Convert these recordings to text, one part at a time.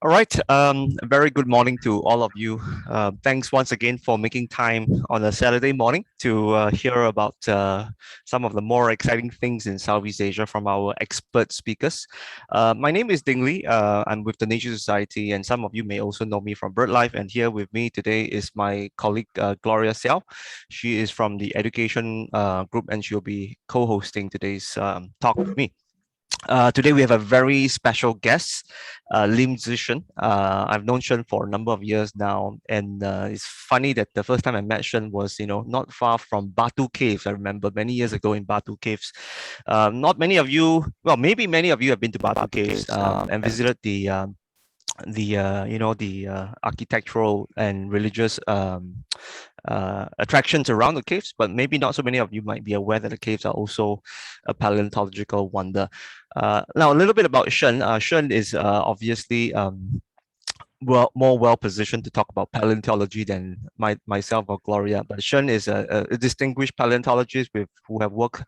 All right. A very good morning to all of you. Thanks once again for making time on a Saturday morning to hear about some of the more exciting things in Southeast Asia from our expert speakers. My name is Ding Li. I'm with the Nature Society, and some of you may also know me from BirdLife. And here with me today is my colleague Gloria Xiao. She is from the education group, and she'll be co-hosting today's talk with me. Today we have a very special guest, Lim Tze Tshen. I've known Shen for a number of years now, and it's funny that the first time I met Shen was, not far from Batu Caves. I remember many years ago in Batu Caves. Not many of you, well, maybe many of you have been to Batu Caves and visited the architectural and religious attractions around the caves, but maybe not so many of you might be aware that the caves are also a paleontological wonder. Now, a little bit about Shen. Shen is obviously more well positioned to talk about paleontology than myself or Gloria. But Shen is a distinguished paleontologist who have worked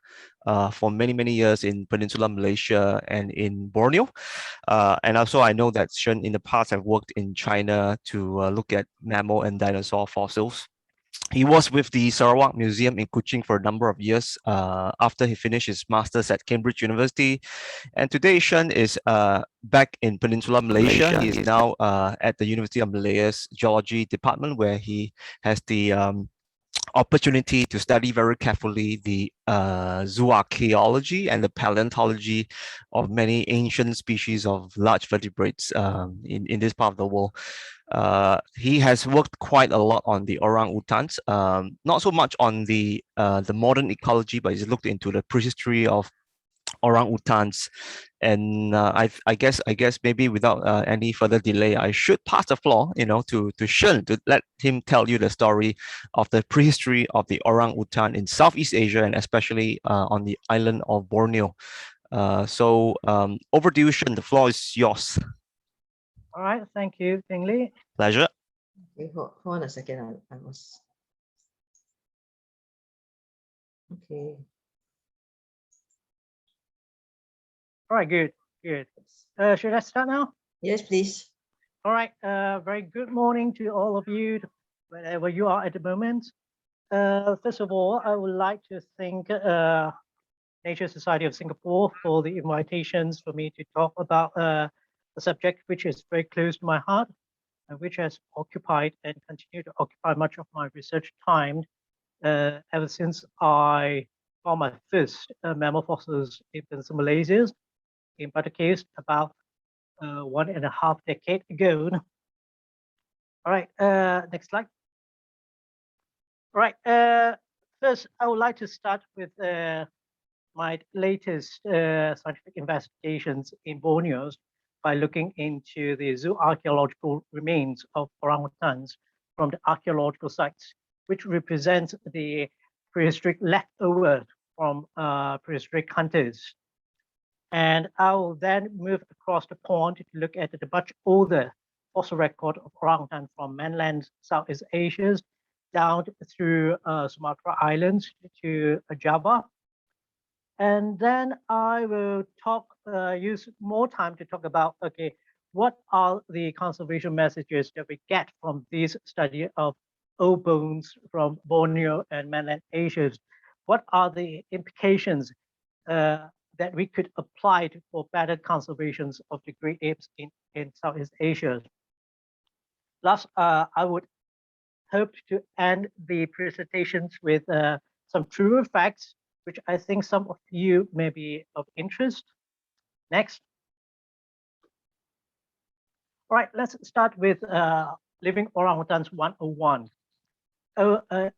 for many years in Peninsular Malaysia and in Borneo. And also I know that Shen in the past have worked in China to look at mammal and dinosaur fossils. He was with the Sarawak Museum in Kuching for a number of years after he finished his master's at Cambridge University. And today, Shen is back in Peninsular Malaysia. He is now at the University of Malaya's Geology Department, where he has the opportunity to study very carefully the zooarchaeology and the paleontology of many ancient species of large vertebrates in this part of the world. He has worked quite a lot on the orangutans, not so much on the modern ecology, but he's looked into the prehistory of orangutans. And I guess maybe without any further delay, I should pass the floor, to Shen to let him tell you the story of the prehistory of the orangutan in Southeast Asia and especially on the island of Borneo. So over to you, Shen. The floor is yours. All right, thank you, Ding Li. Pleasure. Okay, hold on a second. I was okay. All right, good. Should I start now? Yes, please. All right, very good morning to all of you, wherever you are at the moment. First of all, I would like to thank Nature Society of Singapore for the invitations for me to talk about a subject which is very close to my heart and which has occupied and continue to occupy much of my research time ever since I found my first mammal fossils in Peninsular Malaysia in Batu Caves about 1.5 decades ago. All right, next slide. All right, first I would like to start with my latest scientific investigations in Borneo by looking into the zooarchaeological remains of orangutans from the archaeological sites, which represent the prehistoric leftover from prehistoric hunters. And I'll then move across the pond to look at the much older fossil record of orangutan from mainland Southeast Asia down through Sumatra Islands to Java. And then I will use more time to talk about, okay, what are the conservation messages that we get from this study of old bones from Borneo and mainland Asia? What are the implications that we could apply for better conservations of the great apes in Southeast Asia? Last, I would hope to end the presentations with some truer facts, which I think some of you may be of interest. Next. All right, let's start with Living Orangutans 101.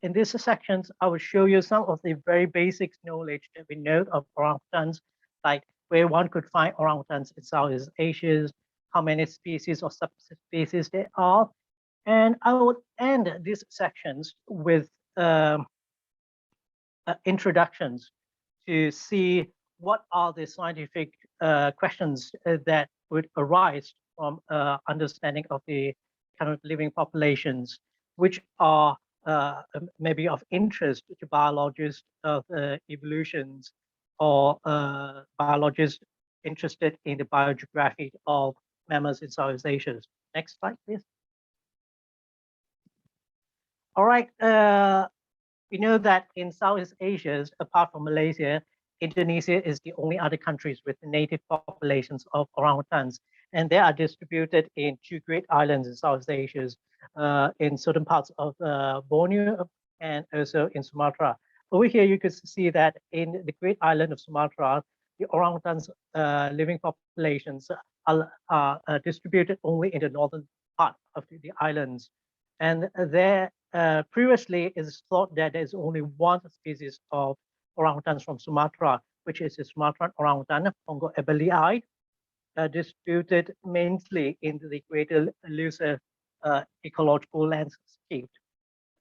In these sections, I will show you some of the very basic knowledge that we know of orangutans, like where one could find orangutans in Southeast Asia, how many species or subspecies there are. And I would end these sections with introductions to see what are the scientific questions that would arise from understanding of the current living populations, which are maybe of interest to biologists of evolutions or biologists interested in the biogeography of mammals in Southeast Asia. Next slide, please. All right, we know that in Southeast Asia, apart from Malaysia, Indonesia is the only other countries with native populations of orangutans, and they are distributed in 2 great islands in Southeast Asia, in certain parts of Borneo and also in Sumatra. Over here, you can see that in the great island of Sumatra, the orangutans living populations are distributed only in the northern part of the islands. And there previously it is thought that there is only one species of orangutans from Sumatra, which is the Sumatran orangutan, Pongo ebelii, distributed mainly in the greater looser ecological landscape.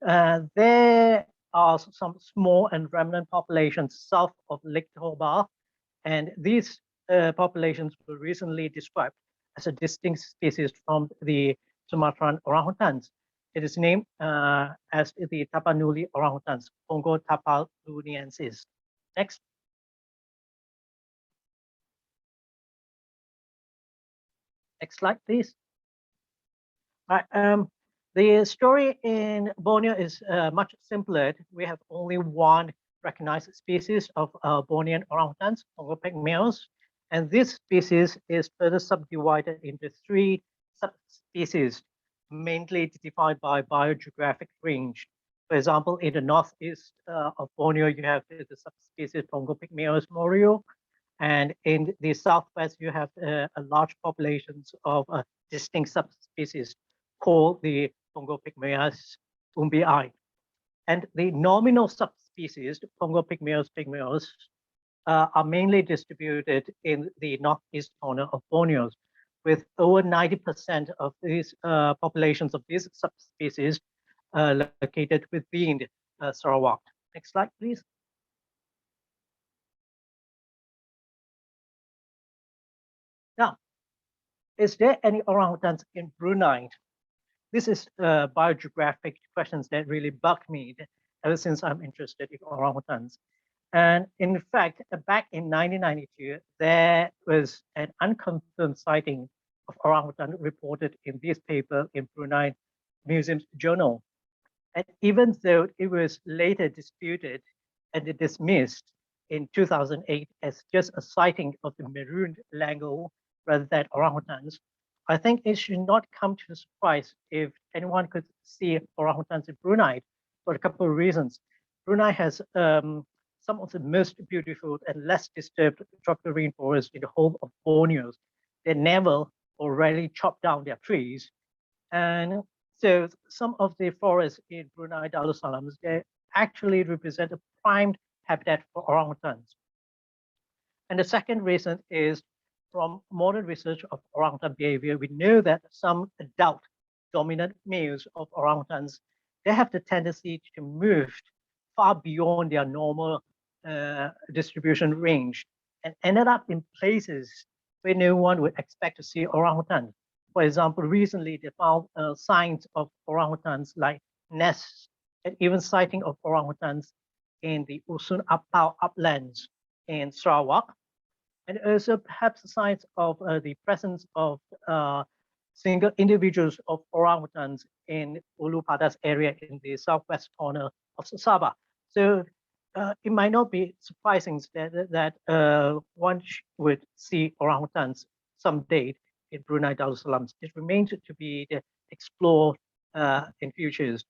There are some small and remnant populations south of Lake Toba, and these populations were recently described as a distinct species from the Sumatran orangutans. It is named as the Tapanuli orangutans, Pongo tapanuniensis. Next. Next slide, please. All right, the story in Borneo is much simpler. We have only one recognized species of Bornean orangutans, Pongo pygmaeus, and this species is further subdivided into 3 subspecies, mainly defined by biogeographic range. For example, in the northeast of Borneo, you have the subspecies Pongo pygmaeus morio, and in the southwest, you have a large populations of distinct subspecies called the Pongo pygmaeus umbii. And the nominal subspecies, Pongo pygmaeus pygmaeus, are mainly distributed in the northeast corner of Borneo, with over 90% of these populations of these subspecies located within Sarawak. Next slide, please. Now, is there any orangutans in Brunei? This is biogeographic questions that really bug me ever since I'm interested in orangutans. And in fact, back in 1992, there was an unconfirmed sighting of orangutan reported in this paper in Brunei Museum's journal. And even though it was later disputed and dismissed in 2008 as just a sighting of the marooned langur rather than orangutans, I think it should not come to a surprise if anyone could see orangutans in Brunei for a couple of reasons. Brunei has some of the most beautiful and less disturbed tropical rainforests in the whole of Borneo. They never or rarely chop down their trees. And so some of the forests in Brunei Darussalam, they actually represent a prime habitat for orangutans. And the second reason is from modern research of orangutan behavior, we know that some adult dominant males of orangutans, they have the tendency to move far beyond their normal distribution range and ended up in places where no one would expect to see orangutan. For example, recently they found signs of orangutans like nests and even sighting of orangutans in the Usun Apau uplands in Sarawak, and also perhaps signs of the presence of single individuals of orangutans in Ulu Padas area in the southwest corner of Sabah. So it might not be surprising that one would see orangutans someday in Brunei Darussalam. It remains to be explored in futures.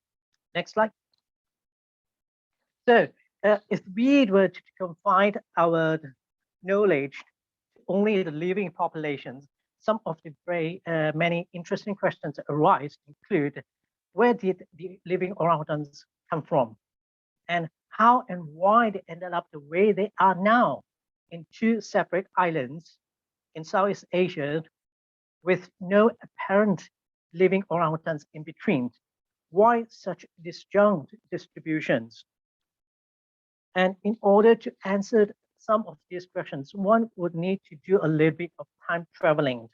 Next slide. So if we were to confine our knowledge to only the living populations, some of the very many interesting questions that arise include, where did the living orangutans come from? And how and why they ended up the way they are now in 2 separate islands in Southeast Asia with no apparent living orangutans in between. Why such disjunct distributions? And in order to answer some of these questions, one would need to do a little bit of time traveling.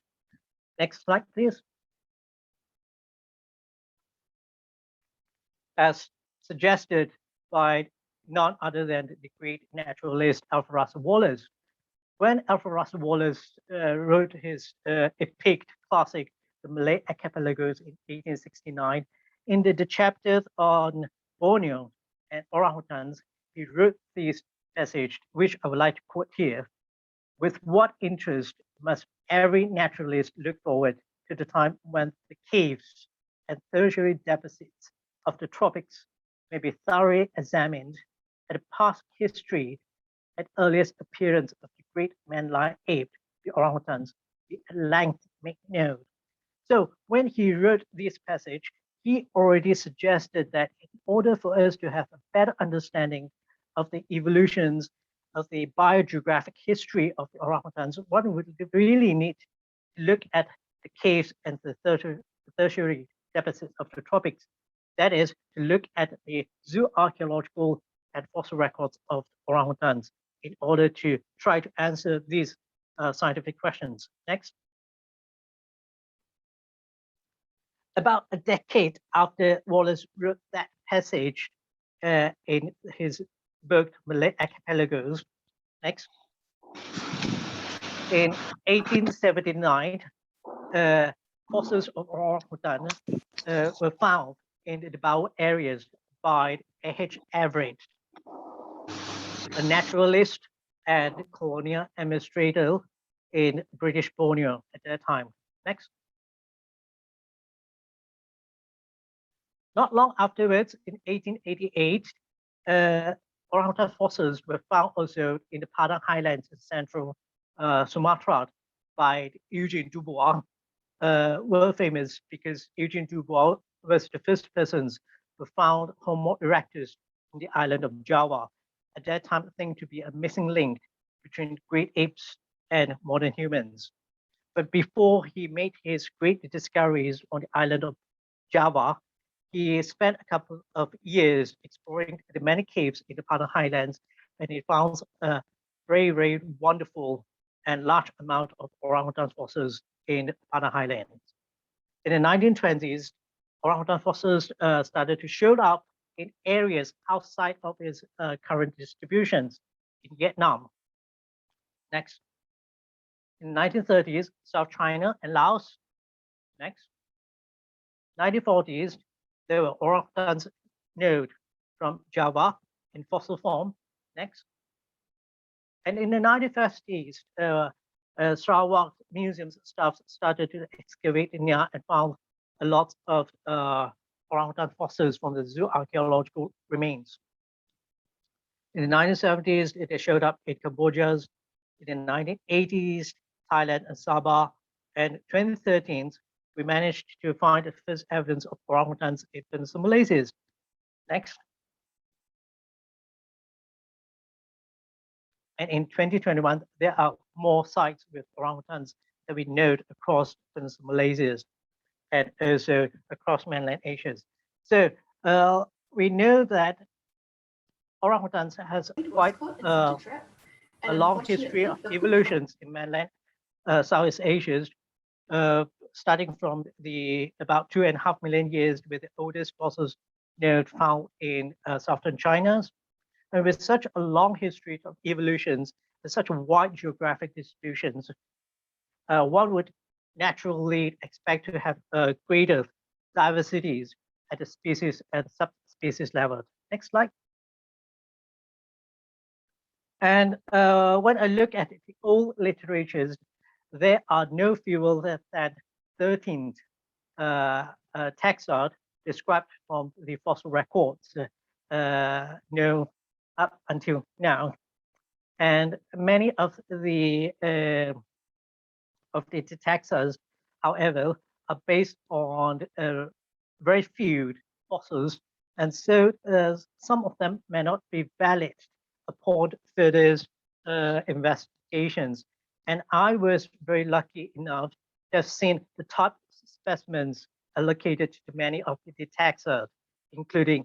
Next slide, please. As suggested by none other than the great naturalist Alfred Russel Wallace, when Alfred Russel Wallace wrote his epic classic, The Malay Archipelagos, in 1869, in the chapters on Borneo and orangutans, he wrote this passage, which I would like to quote here. With what interest must every naturalist look forward to the time when the caves and tertiary deposits of the tropics may be thoroughly examined, at the past history, at earliest appearance of the great man-like ape, the orangutans, be at length made known. So when he wrote this passage, he already suggested that in order for us to have a better understanding of the evolutions of the biogeographic history of the orangutans, one would really need to look at the caves and the tertiary deposits of the tropics. That is, to look at the zooarchaeological and fossil records of orangutans in order to try to answer these scientific questions. Next. About a decade after Wallace wrote that passage in his book, Malay Archipelagos. Next. In 1879, fossils of orangutan were found in the Debau areas by A.H. Everett, a naturalist and colonial administrator in British Borneo at that time. Next. Not long afterwards, in 1888, orangutan fossils were found also in the Padang Highlands in central Sumatra by Eugene Dubois, world famous because Eugene Dubois was the first persons who found Homo erectus in the island of Java, at that time thing to be a missing link between great apes and modern humans. But before he made his great discoveries on the island of Java, he spent a couple of years exploring the many caves in the Padang Highlands, and he found a very, very wonderful and large amount of orangutan fossils in the Padang Highlands. In the 1920s, orangutan fossils started to show up in areas outside of its current distributions in Vietnam. Next. In the 1930s, South China and Laos. Next. 1940s, there were orangutans known from Java in fossil form. Next. And in the 1950s, Sarawak museums staff started to excavate in Niah and found a lot of orangutan fossils from the zooarchaeological remains. In the 1970s, it showed up in Cambodia. In the 1980s, Thailand and Sabah. And 2013, we managed to find the first evidence of orangutans in Peninsular Malaysia. Next. And in 2021, there are more sites with orangutans that we note across Peninsular Malaysia and also across mainland Asia. So we know that orangutans has quite a long history of evolutions in mainland Southeast Asia, starting from the about 2.5 million years with the oldest fossils known found in southern China. And with such a long history of evolutions and such a wide geographic distributions, one would naturally expect to have greater diversities at the species and subspecies level. Next slide. And when I look at the old literatures, there are no fewer than 13 taxa described from the fossil records known up until now. And many of the taxa, however, are based on very few fossils, and so some of them may not be valid upon further investigations. And I was very lucky enough to have seen the top specimens allocated to many of the taxa, including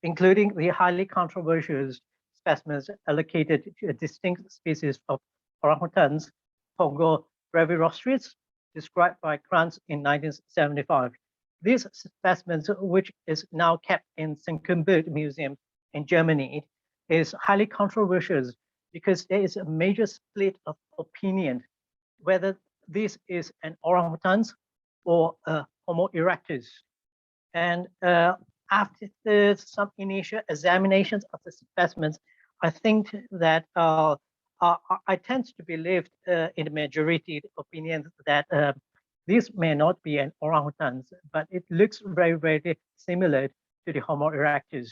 including the highly controversial specimens allocated to a distinct species of orangutans, Pongo brevirostris, described by Kranz in 1975. These specimens, which is now kept in St. Museum in Germany, is highly controversial because there is a major split of opinion whether this is an orangutan or a Homo erectus. And after some initial examinations of the specimens, I think that I tend to believe in the majority opinions that this may not be an orangutan, but it looks very, very similar to the Homo erectus.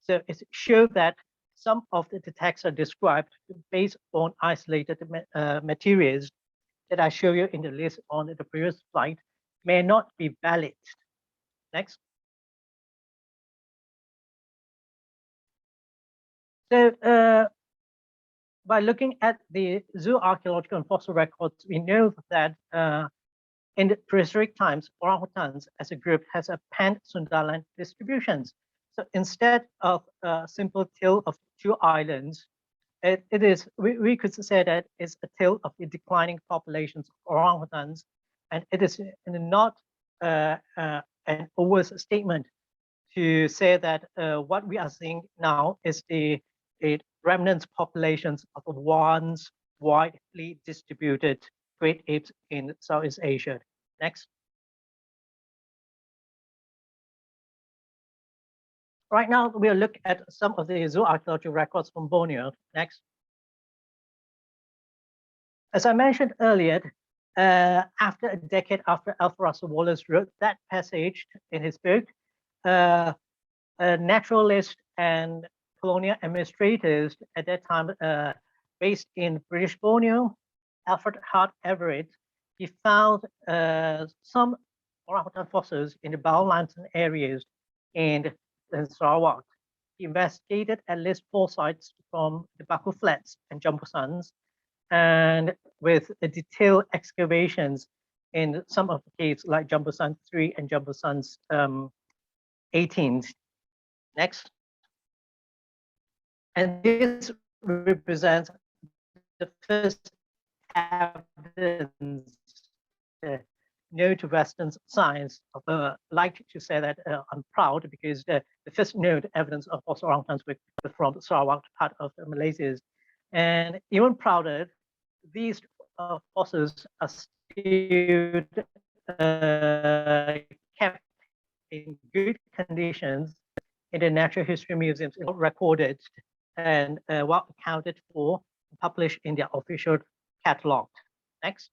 So it shows that some of the texts are described based on isolated materials that I show you in the list on the previous slide may not be valid. Next. So by looking at the zooarchaeological and fossil records, we know that in the prehistoric times, orangutans as a group has a pan-Sundaland distributions. So instead of a simple tale of two islands, we could say that it's a tale of the declining populations of orangutans, and it is not an overstatement to say that what we are seeing now is the remnant populations of once widely distributed great apes in Southeast Asia. Next. Right now, we'll look at some of the zooarchaeological records from Borneo. Next. As I mentioned earlier, after a decade after Alfred Russel Wallace wrote that passage in his book, a naturalist and colonial administrators at that time based in British Borneo, Alfred Hart Everett, he found some orangutan fossils in the Bawal limestone areas in Sarawak. He investigated at least 4 sites from the Baku Flats and Jumbo Sands, and with detailed excavations in some of the caves like Jumbo Sand 3 and Jumbo Sands 18. Next. And this represents the first evidence known to Western science. Like to say that I'm proud because the first known evidence of fossil orangutans were from the Sarawak part of Malaysia. And even prouder, these fossils are still kept in good conditions in the natural history museums, recorded and well accounted for, published in their official catalog. Next.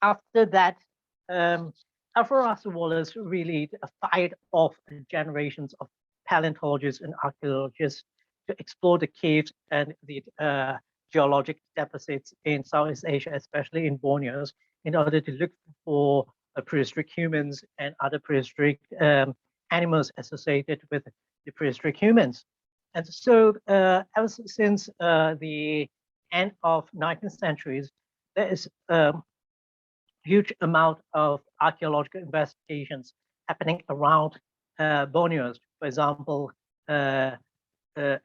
After that, Alfred Russel Wallace really fired off generations of paleontologists and archaeologists to explore the caves and the geologic deposits in Southeast Asia, especially in Borneo, in order to look for prehistoric humans and other prehistoric animals associated with the prehistoric humans. And so ever since the end of 19th centuries, there is a huge amount of archaeological investigations happening around Borneo. For example,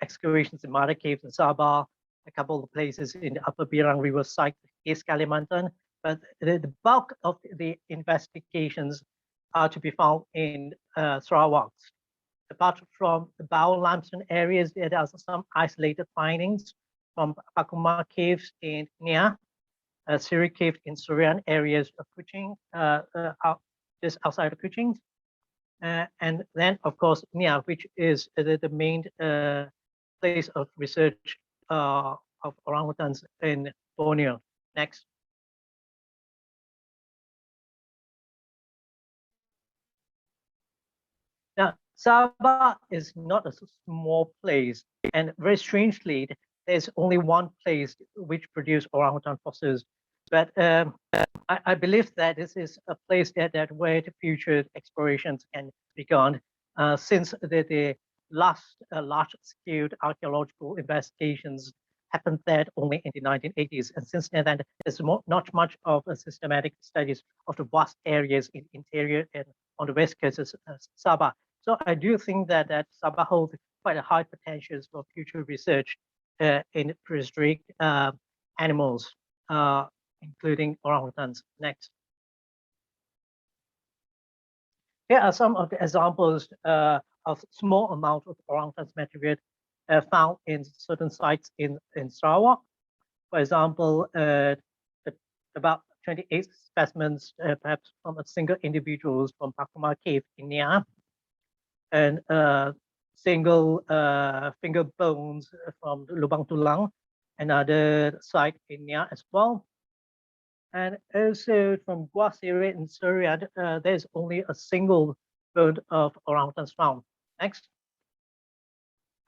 excavations in Niah Caves in Sabah, a couple of places in the Upper Birang River site, East Kalimantan. But the bulk of the investigations are to be found in Sarawak. Apart from the Bawal limestone areas, there are some isolated findings from Pakuma Caves in Niah, Siri Cave in Surian areas of Kuching, just outside of Kuching. And then, of course, Niah, which is the main place of research of orangutans in Borneo. Next. Now, Sabah is not a small place, and very strangely, there's only one place which produces orangutan fossils. But I believe that this is a place that where the future explorations can be gone, since the last large-scale archaeological investigations happened there only in the 1980s, and since then there's not much of a systematic studies of the vast areas in interior and on the west coast of Sabah. So I do think that Sabah holds quite a high potential for future research in prehistoric animals, including orangutans. Next. Here are some of the examples of small amount of orangutans material found in certain sites in Sarawak. For example, about 28 specimens, perhaps from a single individuals from Niah Cave in Niah, and single finger bones from Lubang Tulang, another site in Niah as well. And also from Guas area in Syria, there's only a single bone of orangutans found. Next.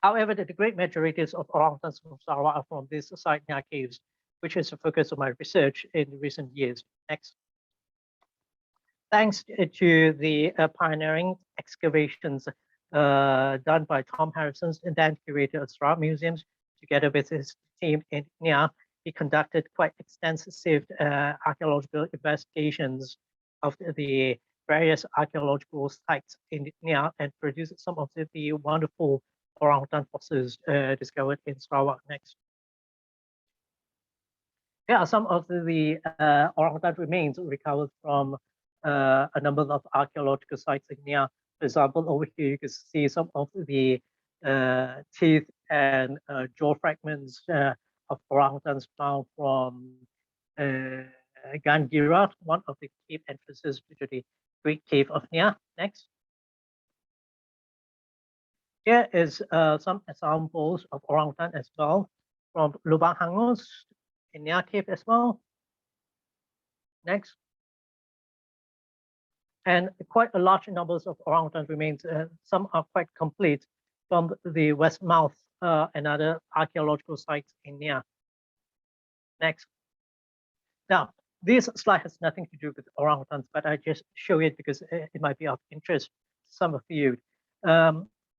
However, the great majority of orangutans from Sarawak are from this site, Niah Caves, which is the focus of my research in recent years. Next. Thanks to the pioneering excavations done by Tom Harrison, and then curator of Sarawak Museums, together with his team in Niah, he conducted quite extensive archaeological investigations of the various archaeological sites in Niah and produced some of the wonderful orangutan fossils discovered in Sarawak. Next. Here are some of the orangutan remains recovered from a number of archaeological sites in Niah. For example, over here you can see some of the teeth and jaw fragments of orangutans found from Gangirat, one of the cave entrances to the Great Cave of Niah. Next. Here is some examples of orangutan as well from Lubang Hangus in Niah Cave as well. Next. And quite a large numbers of orangutan remains. Some are quite complete from the west mouth and other archaeological sites in Niah. Next. Now, this slide has nothing to do with orangutans, but I just show it because it might be of interest to some of you.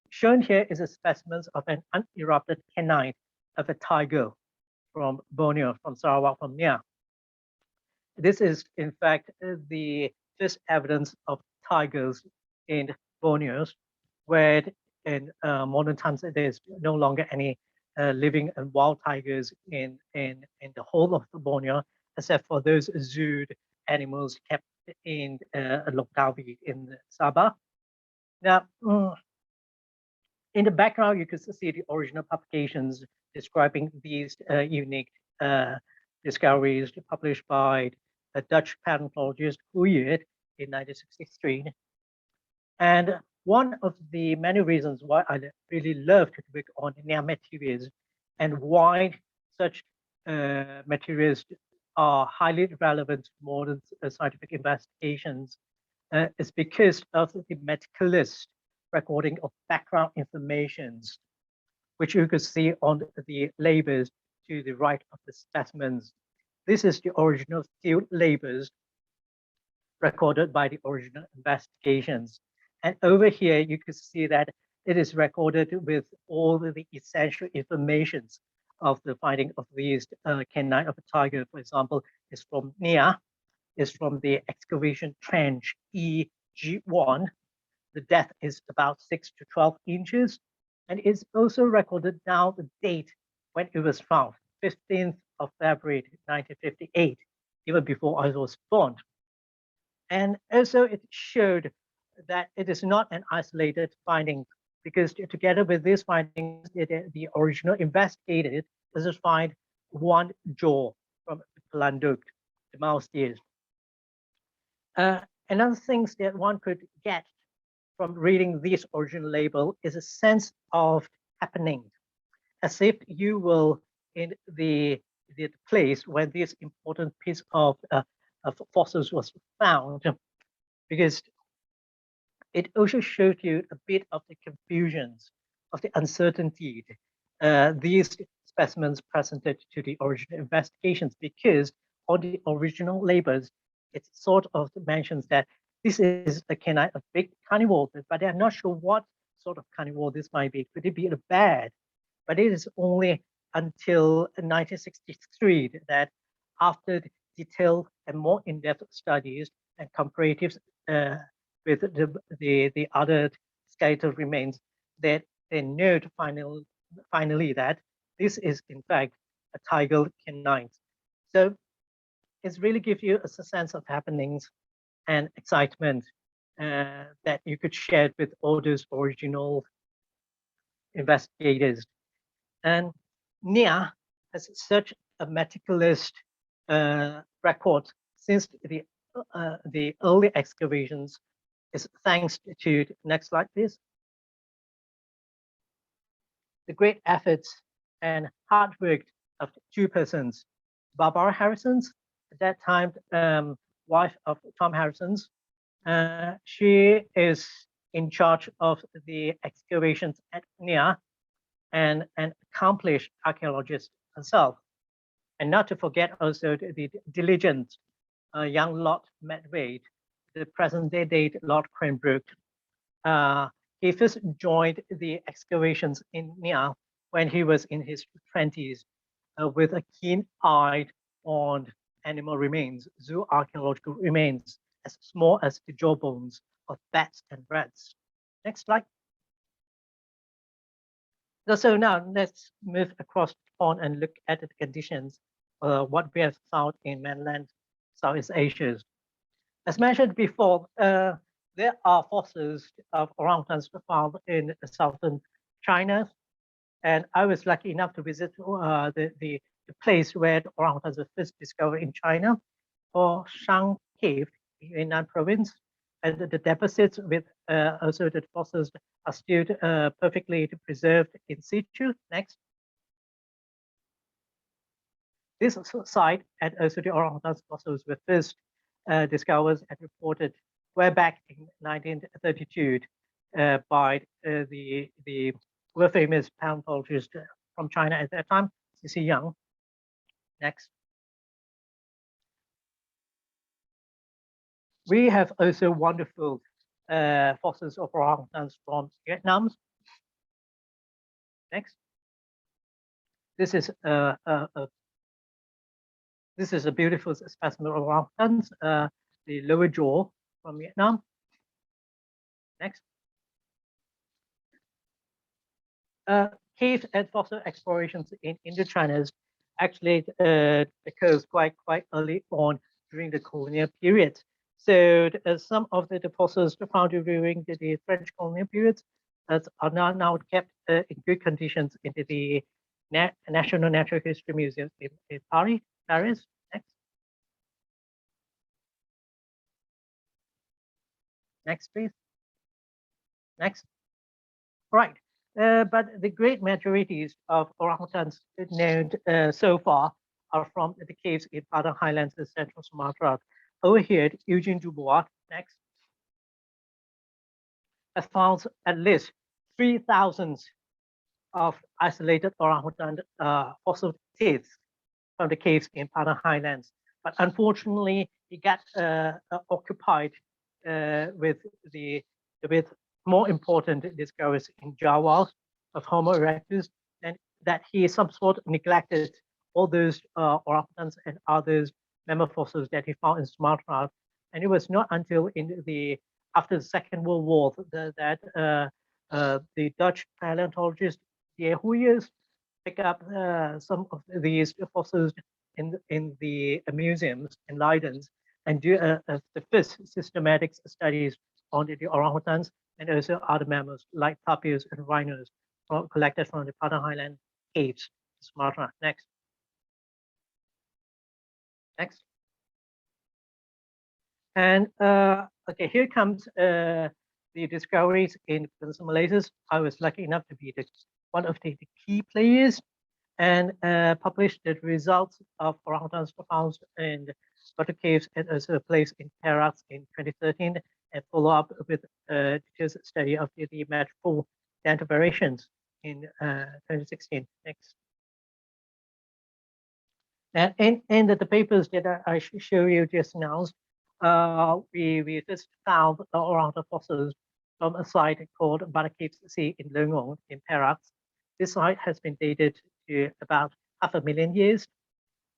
Shown here is a specimen of an unerupted canine of a tiger from Borneo, from Sarawak, from Niah. This is, in fact, the first evidence of tigers in Borneo, where in modern times there's no longer any living and wild tigers in the whole of Borneo, except for those zooed animals kept in Loktavi in Sabah. Now, in the background, you can see the original publications describing these unique discoveries published by a Dutch paleontologist Huyet in 1963. And one of the many reasons why I really love to work on Niah materials and why such materials are highly relevant to modern scientific investigations is because of the meticulous recording of background informations, which you can see on the labels to the right of the specimens. This is the original field labels recorded by the original investigations. And over here, you can see that it is recorded with all the essential informations of the finding of these canine of a tiger. For example, is from Niah, is from the excavation trench EG1. The depth is about 6 to 12 inches, and it's also recorded down the date when it was found, 15th of February 1958, even before I was born. And also it showed that it is not an isolated finding, because together with these findings, the original investigated just find one jaw from Pelanduk, the mouse ears. Another things that one could get from reading this original label is a sense of happening, as if you will in the place when this important piece of fossils was found, because it also shows you a bit of the confusions, of the uncertainty these specimens presented to the original investigations, because on the original labels, it sort of mentions that this is a canine, a big carnivore, but they're not sure what sort of carnivore this might be. Could it be a bear? But it is only until 1963 that, after detailed and more in-depth studies and comparatives with the other skeletal remains, that they note finally that this is in fact a tiger canine. So it really gives you a sense of happenings and excitement that you could share with all those original investigators. And Niah has such a meticulous record since the early excavations, is thanks to, next slide please, the great efforts and hard work of two persons. Barbara Harrison's, at that time wife of Tom Harrison's, she is in charge of the excavations at Niah, and an accomplished archaeologist herself. And not to forget also the diligent young Lord Medway, the present-day date Lord Cranbrook. He first joined the excavations in Niah when he was in his 20s, with a keen eye on animal remains, zooarchaeological remains, as small as the jaw bones of bats and rats. Next slide. So now let's move across the pond and look at the conditions, what we have found in mainland Southeast Asia. As mentioned before, there are fossils of orangutans found in southern China, and I was lucky enough to visit the place where the orangutans were first discovered in China, or Niah Caves in Yunnan province, and the deposits with also the fossils are still perfectly preserved in situ. Next. This site and also the orangutan fossils were first discovered and reported way back in 1932 by the world famous paleontologist from China at that time, C.C. Young. Next. We have also wonderful fossils of orangutans from Vietnam. Next. This is a beautiful specimen of orangutans, the lower jaw from Vietnam. Next. Cave and fossil explorations in Indochina actually occurs quite early on during the colonial period. So some of the fossils found during the French colonial period are now kept in good conditions in the National Natural History Museum in Paris. Next. Next, please. Next. Right. But the great majorities of orangutans known so far are from the caves in Padang Highlands in central Sumatra. Over here, Eugene Dubois, next, has found at least 3,000 of isolated orangutan fossil teeth from the caves in Padang Highlands. But unfortunately, he got occupied with more important discoveries in Java of Homo erectus, and that he somewhat neglected all those orangutans and others mammal fossils that he found in Sumatra. And it was not until after the Second World War that the Dutch paleontologist De Huyers picked up some of these fossils in the museums in Leiden and do the first systematic studies on the orangutans and also other mammals like tapirs and rhinos collected from the Padang Highland caves, Sumatra. Next. Next. And okay, here comes the discoveries in Peninsula Malaysia. I was lucky enough to be one of the key players and published the results of orangutans found in Butter Caves and also a place in Perak in 2013, and follow up with detailed study of the metrical dental variations in 2016. Next. And in the papers that I show you just now, we just found orangutan fossils from a site called Butter Caves Sea in Lengon in Perak. This site has been dated to about 500,000 years,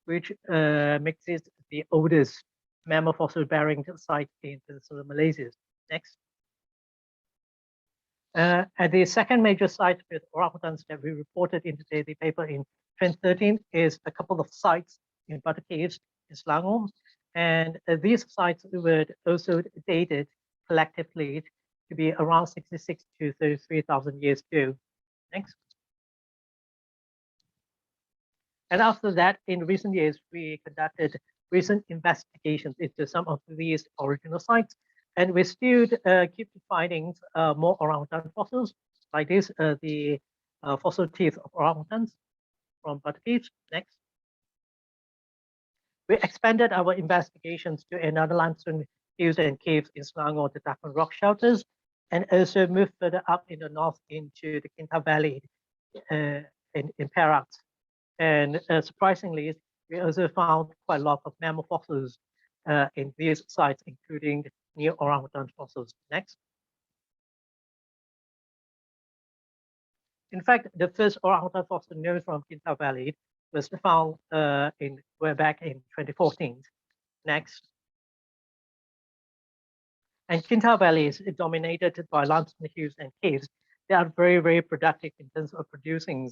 which makes it the oldest mammal fossil bearing site in Peninsula Malaysia. Next. And the second major site with orangutans that we reported in the paper in 2013 is a couple of sites in Butter Caves in Selangor. And these sites were also dated collectively to be around 66 to 33,000 years ago. Next. And after that, in recent years, we conducted recent investigations into some of these original sites, and we still keep finding more orangutan fossils, like this, the fossil teeth of orangutans from Caves. Next. We expanded our investigations to another limestone hills and caves in Selangor, the Dakon rock shelters, and also moved further up in the north into the Kinta Valley in Perak. And surprisingly, we also found quite a lot of mammal fossils in these sites, including new orangutan fossils. Next. In fact, the first orangutan fossil known from Kinta Valley was found way back in 2014. Next. And Kinta Valley is dominated by limestone hills and caves. They are very, very productive in terms of producing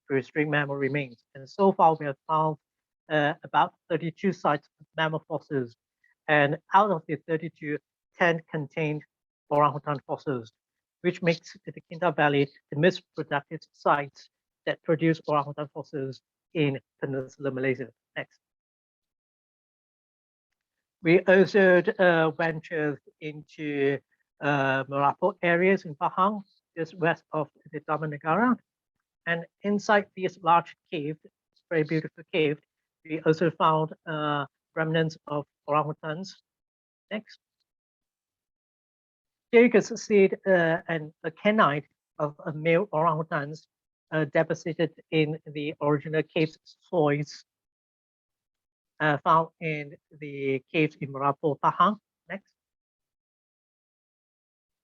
prehistoric mammal remains. And so far, we have found about 32 sites of mammal fossils. And out of the 32, 10 contained orangutan fossils, which makes the Kinta Valley the most productive sites that produce orangutan fossils in Peninsular Malaysia. Next. We also ventured into Merapu areas in Pahang, just west of the Taman Negara. And inside these large caves, very beautiful cave, we also found remnants of orangutans. Next. Here you can see a canine of male orangutans deposited in the original cave soils found in the caves in Merapu, Pahang. Next.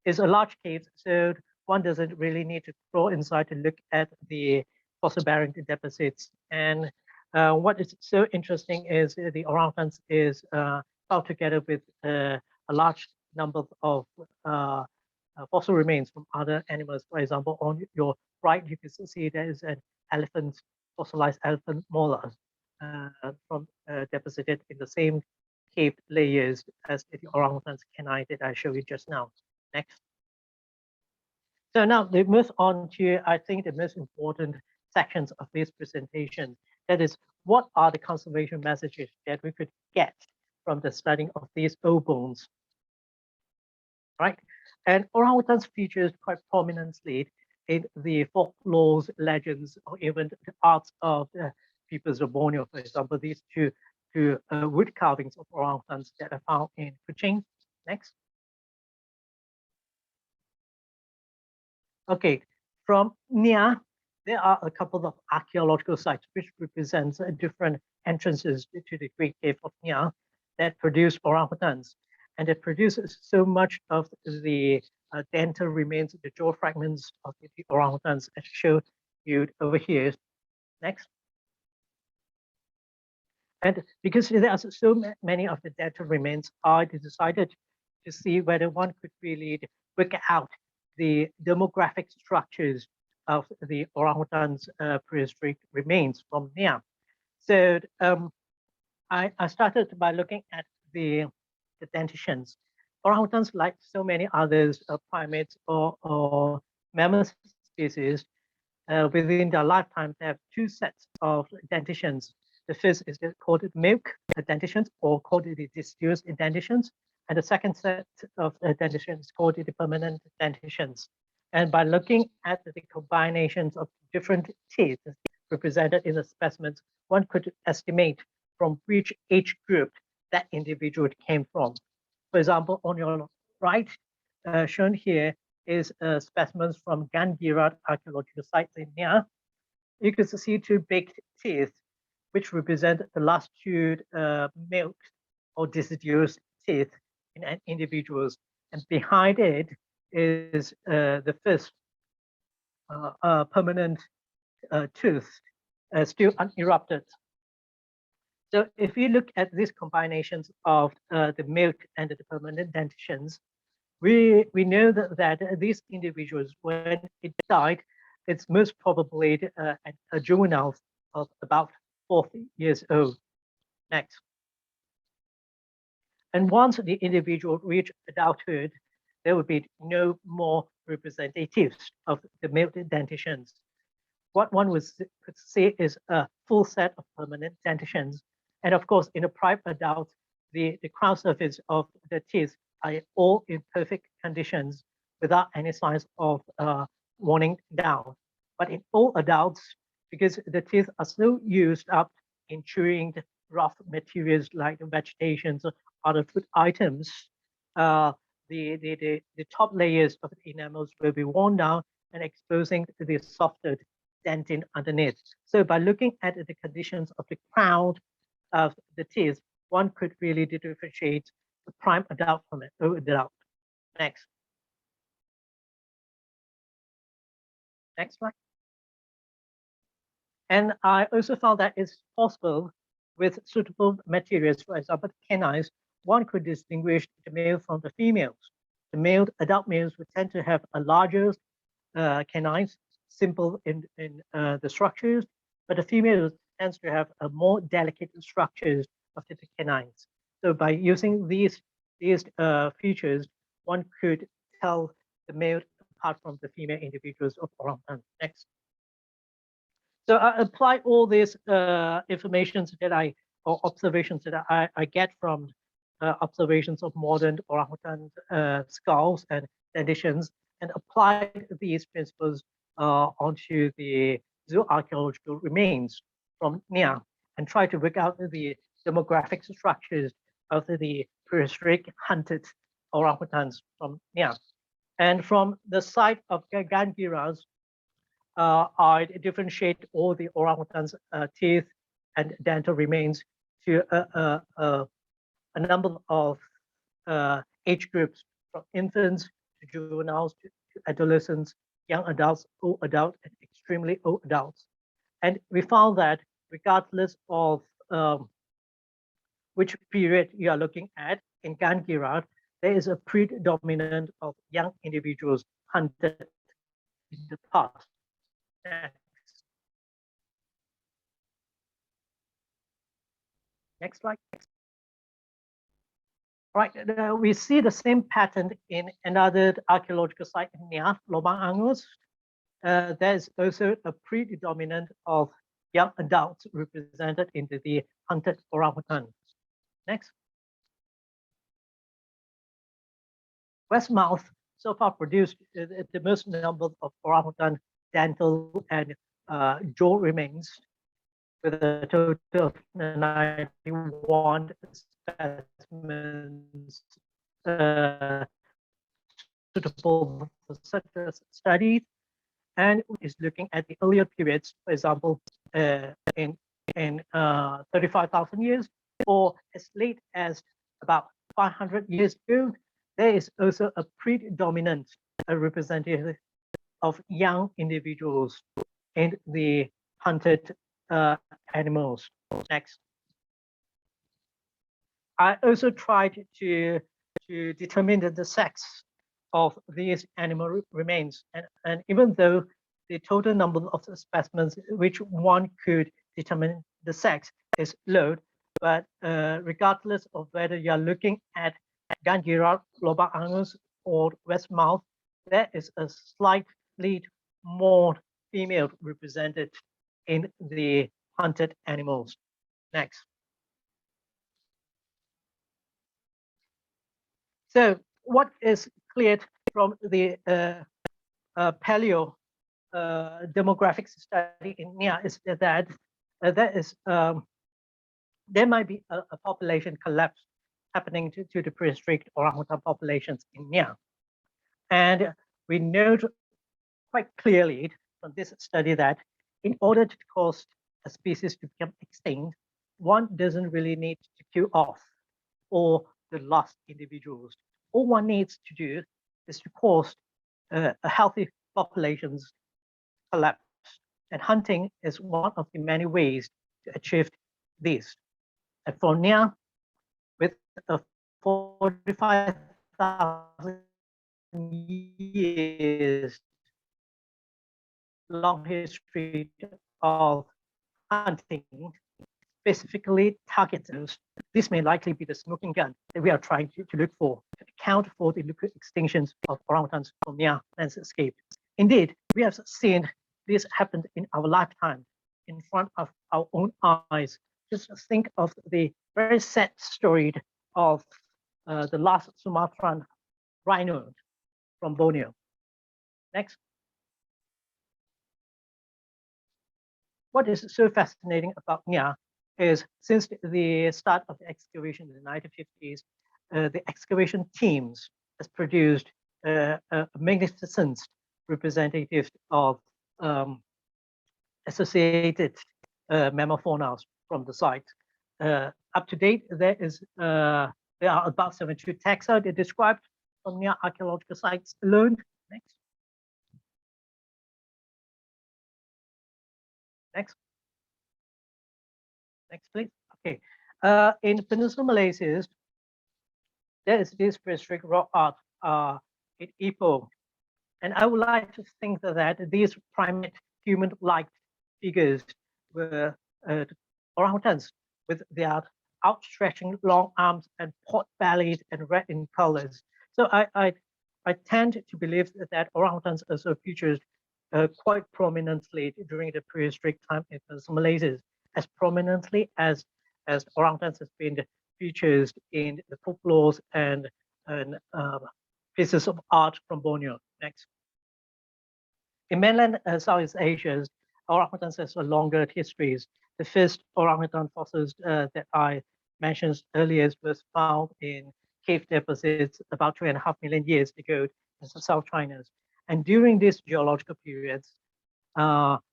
It's a large cave, so one doesn't really need to crawl inside to look at the fossil-bearing deposits. And what is so interesting is the orangutans is found together with a large number of fossil remains from other animals. For example, on your right, you can see there is an elephant, fossilized elephant molar from deposited in the same cave layers as the orangutan's canine that I showed you just now. Next. So now we move on to, I think, the most important sections of this presentation. That is, what are the conservation messages that we could get from the studying of these old bones? Right? And orangutans features quite prominently in the folklores, legends, or even the arts of the peoples of Borneo. For example, these two wood carvings of orangutans that are found in Kuching. Next. Okay, from Niah, there are a couple of archaeological sites which represents different entrances to the Great Cave of Niah that produce orangutans. And it produces so much of the dental remains, the jaw fragments of the orangutans, as shown you over here. Next. And because there are so many of the dental remains, I decided to see whether one could really work out the demographic structures of the orangutans' prehistoric remains from Niah. So I started by looking at the dentitions. Orangutans, like so many others, primates or mammal species, within their lifetime, they have two sets of dentitions. The first is called milk dentitions, or called the deciduous dentitions. And the second set of dentitions is called the permanent dentitions. And by looking at the combinations of different teeth represented in the specimens, one could estimate from which age group that individual came from. For example, on your right, shown here is specimens from Gangirat archaeological sites in Niah. You can see two big teeth, which represent the last two milk or deciduous teeth in individuals. And behind it is the first permanent tooth, still unerupted. So if you look at these combinations of the milk and the permanent dentitions, we know that these individuals, when it died, it's most probably a juvenile of about 40 years old. Next. And once the individual reached adulthood, there would be no more representatives of the male dentitions. What one could see is a full set of permanent dentitions. And of course, in a prime adult, the crown surface of the teeth are all in perfect conditions without any signs of worn down. But in all adults, because the teeth are so used up in chewing the rough materials like vegetation or other food items, the top layers of the enamels will be worn down and exposing the softer dentin underneath. So by looking at the conditions of the crown of the teeth, one could really differentiate the prime adult from an old adult. Next. Next slide. And I also found that it's possible with suitable materials, for example, canines, one could distinguish the male from the females. The male adult males would tend to have a larger canines, simple in the structures, but the female tends to have a more delicate structures of the canines. So by using these features, one could tell the male apart from the female individuals of orangutan. Next. So I apply all these informations that or observations that I get from observations of modern orangutan skulls and dentitions, and apply these principles onto the zooarchaeological remains from Niah, and try to work out the demographic structures of the prehistoric hunted orangutans from Niah. And from the site of Gangiras, I differentiate all the orangutans' teeth and dental remains to a number of age groups, from infants to juveniles to adolescents, young adults, old adults, and extremely old adults. And we found that regardless of which period you are looking at, in Gangirat, there is a predominant of young individuals hunted in the past. Next slide. Right, we see the same pattern in another archaeological site in Niah, Lubang Angus. There's also a predominant of young adults represented into the hunted orangutan. Next. Westmouth so far produced the most number of orangutan dental and jaw remains, with a total of 91 specimens suitable for such a study, and is looking at the earlier periods, for example, in 35,000 years, or as late as about 500 years ago. There is also a predominant representative of young individuals in the hunted animals. Next. I also tried to determine the sex of these animal remains, and even though the total number of specimens which one could determine the sex is low, but regardless of whether you are looking at Gangirat, Lubang Angus, or Westmouth, there is a slightly more female represented in the hunted animals. Next. So what is clear from the paleo demographics study in Niah is that there might be a population collapse happening to the prehistoric orangutan populations in Niah. And we know quite clearly from this study that in order to cause a species to become extinct, one doesn't really need to kill off all the lost individuals. All one needs to do is to cause a healthy populations collapse. And hunting is one of the many ways to achieve this. And for Niah, with a 45,000 years long history of hunting, specifically targeted, this may likely be the smoking gun that we are trying to look for. account for the liquid extinctions of orangutans from Niah landscape. Indeed, we have seen this happen in our lifetime in front of our own eyes. Just think of the very sad story of the last Sumatran rhino from Borneo. Next. What is so fascinating about Niah is since the start of the excavation in the 1950s, the excavation teams has produced a magnificent representative of associated mammal faunas from the site. Up to date, there are about 72 taxa described from Niah archaeological sites alone. Next. Next. Next, please. Okay. In Peninsular Malaysia, there is this prehistoric rock art in Ipoh. And I would like to think that these primate human-like figures were orangutans with their outstretching long arms and pot-bellied and red in colors. So I tend to believe that orangutans also featured quite prominently during the prehistoric time in Malaysia, as prominently as orangutans has been featured in the folklores and pieces of art from Borneo. Next. In mainland Southeast Asia, orangutans has a longer histories. The first orangutan fossils that I mentioned earlier was found in cave deposits about 2.5 million years ago in South China. And during these geological periods,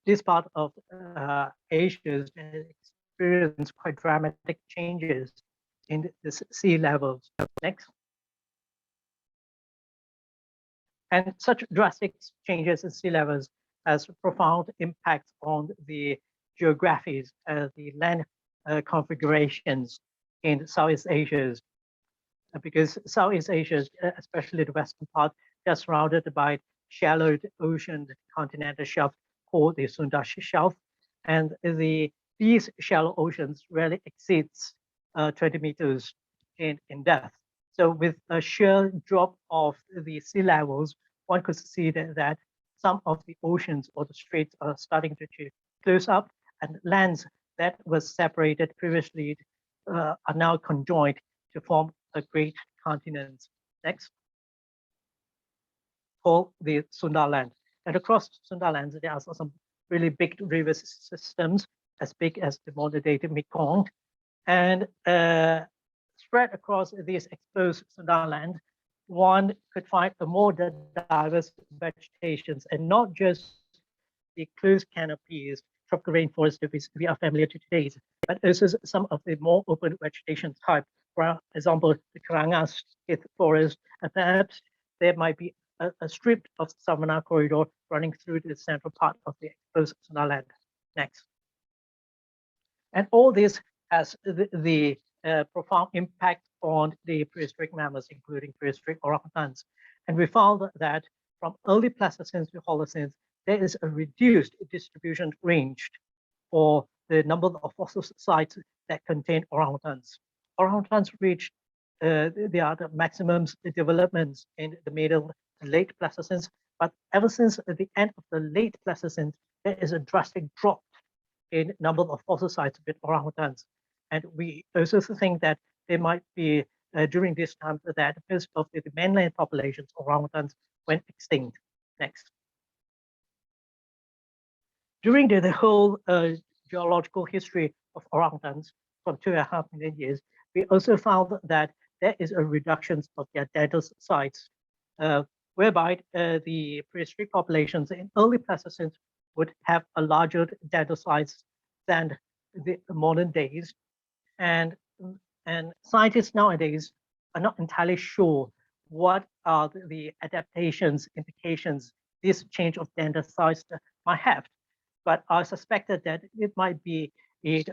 this part of Asia experienced quite dramatic changes in the sea levels. Next. And such drastic changes in sea levels has profound impacts on the geographies, the land configurations in Southeast Asia, because Southeast Asia, especially the western part, is surrounded by shallow ocean continental shelf called the Sunda Shelf, and these shallow oceans rarely exceeds 20 meters in depth. So with a sheer drop of the sea levels, one could see that some of the oceans or the straits are starting to close up, and lands that was separated previously are now conjoined to form a great continent. Next. Called the Sunda Land. And across Sunda Lands, there are some really big river systems as big as the modern day Mekong. And spread across these exposed Sunda Land, one could find a more diverse vegetations, and not just the closed canopies, tropical rainforest that we are familiar to today, but also some of the more open vegetation type. For example, the Karangas forest, and perhaps there might be a strip of savanna corridor running through the central part of the exposed Sunda Land. Next. And all this has the profound impact on the prehistoric mammals, including prehistoric orangutans. And we found that from early Pleistocene to Holocene, there is a reduced distribution range for the number of fossil sites that contain orangutans. Orangutans reached the maximums developments in the middle and late Pleistocene, but ever since the end of the late Pleistocene, there is a drastic drop in number of fossil sites with orangutans. And we also think that there might be, during this time, that most of the mainland populations of orangutans went extinct. Next. During the whole geological history of orangutans from 2.5 million years, we also found that there is a reduction of their dental sites, whereby the prehistoric populations in early Pleistocene would have a larger dental size than the modern days. And scientists nowadays are not entirely sure what are the adaptations, implications this change of dental size might have. But I suspected that it might be an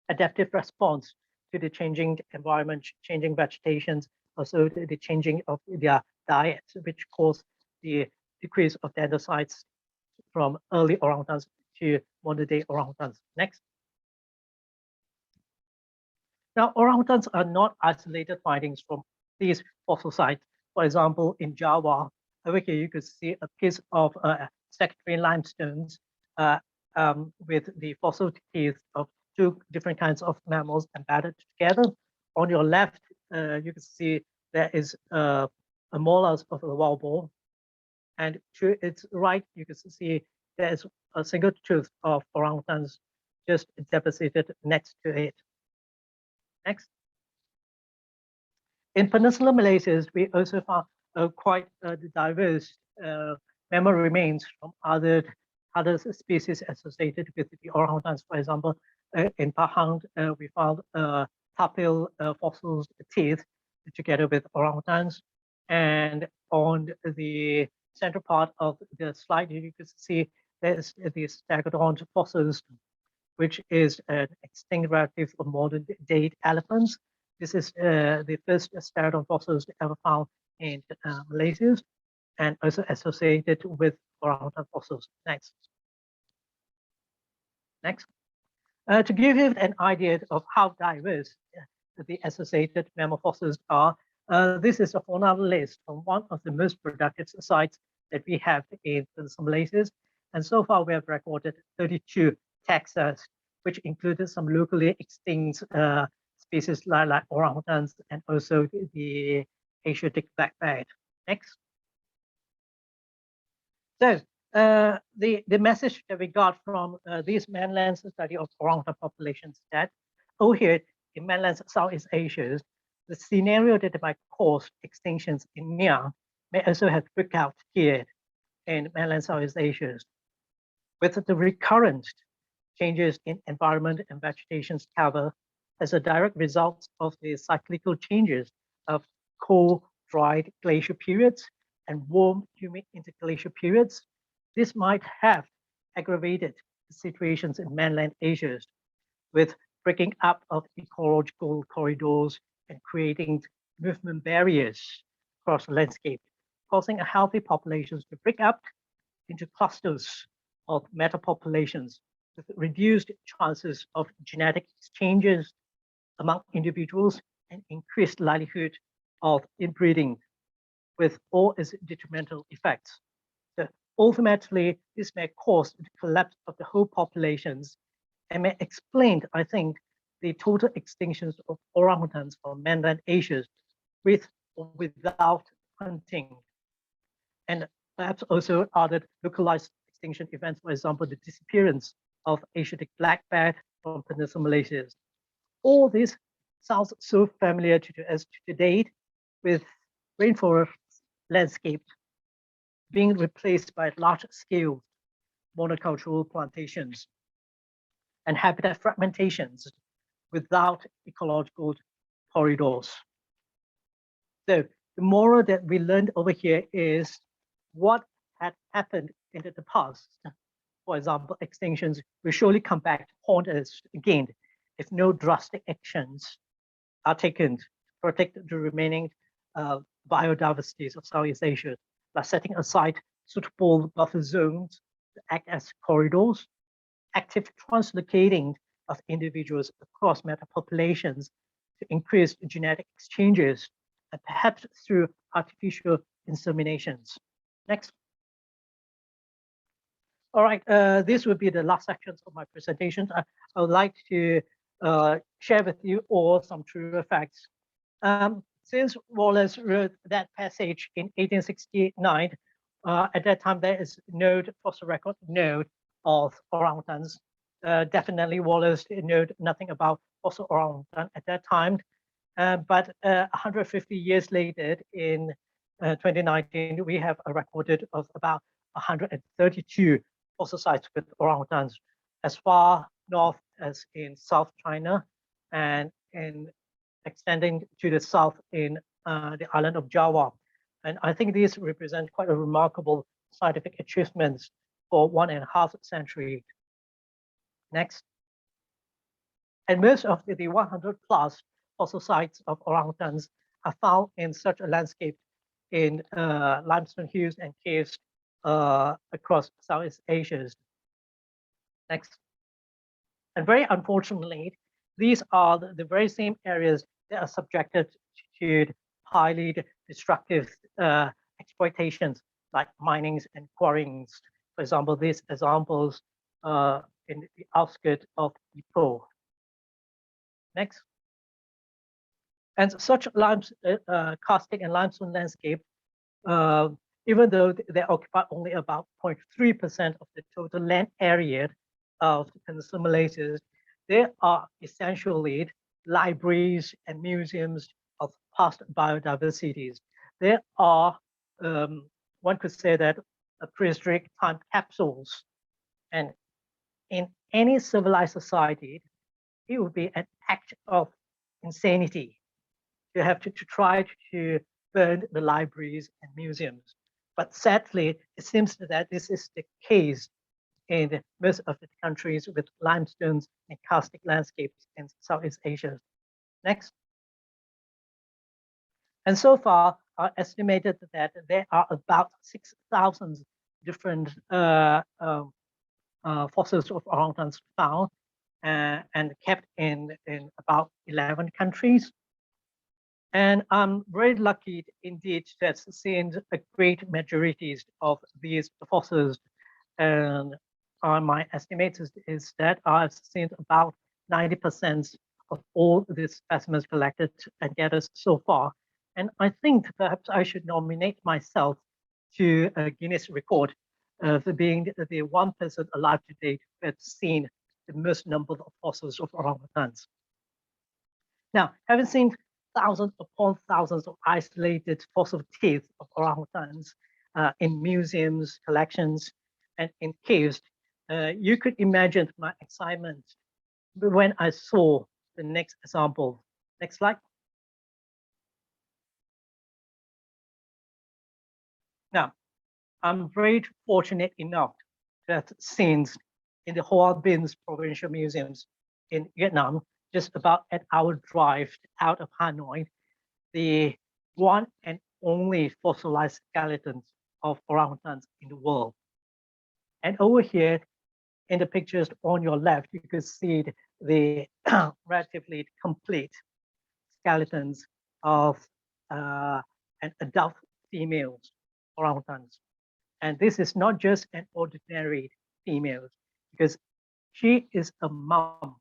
adaptive response to the changing environment, changing vegetations, also the changing of their diet, which caused the decrease of dental size from early orangutans to modern day orangutans. Next. Now, orangutans are not isolated findings from these fossil sites. For example, in Java, over here you could see a piece of secondary limestones with the fossil teeth of two different kinds of mammals embedded together. On your left, you can see there is a molars of a wild boar, and to its right, you can see there is a single tooth of orangutans just deposited next to it. Next. In Peninsular Malaysia, we also found quite diverse mammal remains from other species associated with the orangutans. For example, in Pahang, we found tapir fossils teeth together with orangutans. And on the central part of the slide, you can see there's the stegodont fossils, which is an extinct relative of modern day elephants. This is the first stegodont fossils ever found in Malaysia, and also associated with orangutan fossils. Next. Next. To give you an idea of how diverse the associated mammal fossils are, this is a fauna list from one of the most productive sites that we have in some places. And so far, we have recorded 32 taxa, which included some locally extinct species like orangutans and also the Asiatic black-backed. Next. So the message that we got from this mainland study of orangutan populations that over here in mainland Southeast Asia, the scenario that might cause extinctions in Niah may also have worked out here in mainland Southeast Asia. With the recurrent changes in environment and vegetation cover as a direct result of the cyclical changes of cold, dry glacial periods and warm, humid interglacial periods, this might have aggravated the situations in mainland Asia with breaking up of ecological corridors and creating movement barriers across the landscape, causing a healthy populations to break up into clusters of meta-populations with reduced chances of genetic exchanges among individuals and increased likelihood of inbreeding with all its detrimental effects. So ultimately, this may cause the collapse of the whole populations and may explain, I think, the total extinctions of orangutans from mainland Asia with or without hunting. And perhaps also other localized extinction events, for example, the disappearance of Asiatic black-backed from Peninsular Malaysia. All this sounds so familiar to us to date, with rainforest landscape being replaced by large-scale monocultural plantations and habitat fragmentations without ecological corridors. So the moral that we learned over here is what had happened in the past, for example, extinctions, will surely come back to haunt us again if no drastic actions are taken to protect the remaining biodiversities of Southeast Asia, like setting aside suitable buffer zones to act as corridors, active translocating of individuals across meta-populations to increase genetic exchanges, and perhaps through artificial inseminations. Next. All right, this would be the last section of my presentation. I would like to share with you all some true facts. Since Wallace wrote that passage in 1869, at that time there is no fossil record node of orangutans. Definitely Wallace knew nothing about fossil orangutan at that time. But 150 years later, in 2019, we have a recorded of about 132 fossil sites with orangutans as far north as in South China and in extending to the south in the island of Java. And I think these represent quite a remarkable scientific achievements for 1.5 centuries. Next. And most of the 100 plus fossil sites of orangutans are found in such a landscape in limestone hills and caves across Southeast Asia. Next. And very unfortunately, these are the very same areas that are subjected to highly destructive exploitations like minings and quarryings. For example, these examples in the outskirts of Ipoh. Next. And such karstic and limestone landscape, even though they occupy only about 0.3% of the total land area of the simulators, they are essentially libraries and museums of past biodiversities. They are, one could say that, prehistoric time capsules. And in any civilized society, it would be an act of insanity to have to try to burn the libraries and museums. But sadly, it seems that this is the case in most of the countries with limestones and karstic landscapes in Southeast Asia. Next. And so far, I estimated that there are about 6,000 different fossils of orangutans found and kept in about 11 countries. And I'm very lucky indeed to have seen a great majority of these fossils. And my estimate is that I've seen about 90% of all these specimens collected and gathered so far. And I think perhaps I should nominate myself to a Guinness record for being the one person alive to date who has seen the most number of fossils of orangutans. Now, having seen thousands upon thousands of isolated fossil teeth of orangutans in museums, collections, and in caves, you could imagine my excitement when I saw the next example. Next slide. Now, I'm very fortunate enough to have seen in the Hoa Binh Provincial Museums in Vietnam, just about an hour drive out of Hanoi, the one and only fossilized skeletons of orangutans in the world. And over here, in the pictures on your left, you can see the relatively complete skeletons of an adult female orangutans. And this is not just an ordinary female, because she is a mom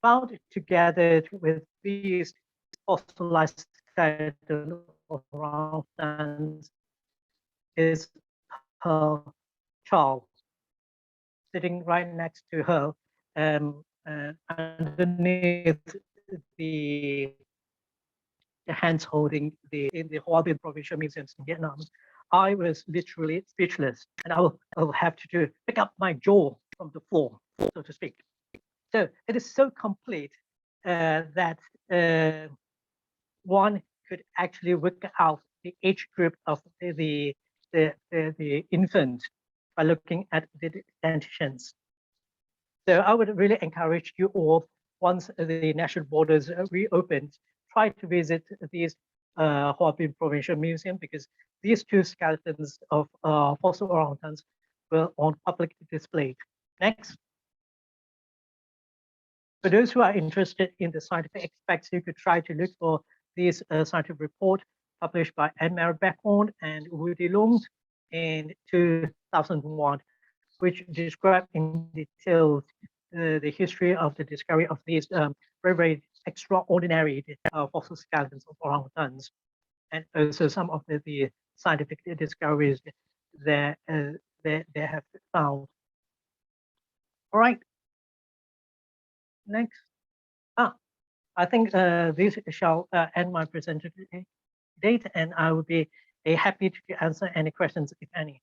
found together with these fossilized skeleton orangutans is her child sitting right next to her, underneath the hands holding in the Hoa Binh Provincial Museums in Vietnam. I was literally speechless, and I will have to pick up my jaw from the floor, so to speak. So it is so complete that one could actually work out the age group of the infant by looking at the dentitions. So I would really encourage you all, once the national borders reopened, try to visit these Hoa Binh Provincial Museum, because these two skeletons of fossil orangutans were on public display. Next. For those who are interested in the scientific aspects, you could try to look for this scientific report published by Anne-Marie Beckhorn and Woody Lung in 2001, which described in detail the history of the discovery of these very, very extraordinary fossil skeletons of orangutans, and also some of the scientific discoveries that they have found. All right. Next. I think this shall end my presentation date, and I will be happy to answer any questions, if any.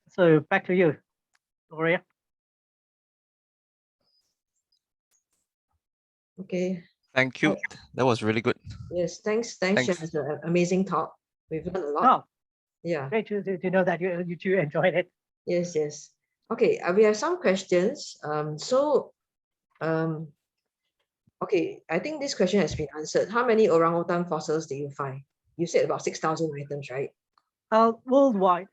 So back to you, Gloria. Okay. Thank you. That was really good. Yes, thanks, Shen. It's an amazing talk. We've learned a lot. Oh, yeah. Great to know that you two enjoyed it. Yes, yes. Okay, we have some questions. Okay, I think this question has been answered. How many orangutan fossils did you find? You said about 6,000 items, right? Worldwide,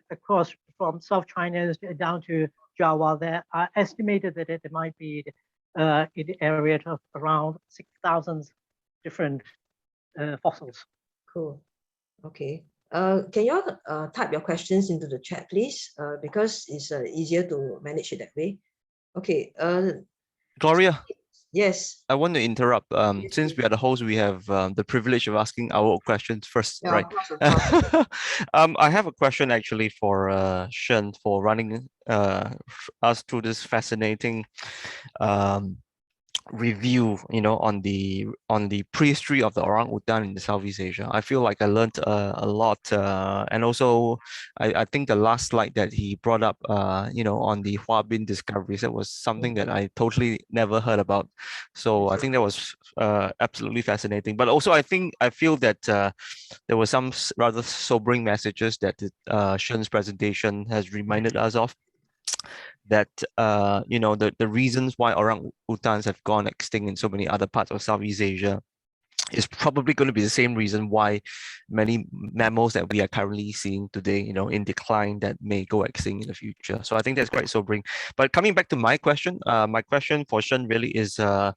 across from South China down to Java, there are estimated that it might be in the area of around 6,000 different fossils. Cool. Okay. Can you all type your questions into the chat, please? Because it's easier to manage it that way. Okay. Gloria, Yes. I want to interrupt. Yes, Since please. we are the host, we have the privilege of asking our questions first, Yeah, right? of course, of course. I have a question actually for Shen for running us through this fascinating review, on the prehistory of the orangutan in the Southeast Asia. I feel like I learned a lot, and also I think the last slide that he brought up, on the Hua Bin discoveries, that was something that I totally never heard about. So I think that was absolutely fascinating. But also I feel that there were some rather sobering messages that Shen's presentation has reminded us of, that the reasons why orangutans have gone extinct in so many other parts of Southeast Asia is probably going to be the same reason why many mammals that we are currently seeing today, in decline, that may go extinct in the future. So I think that's quite sobering. But coming back to my question for Shen really is, I'd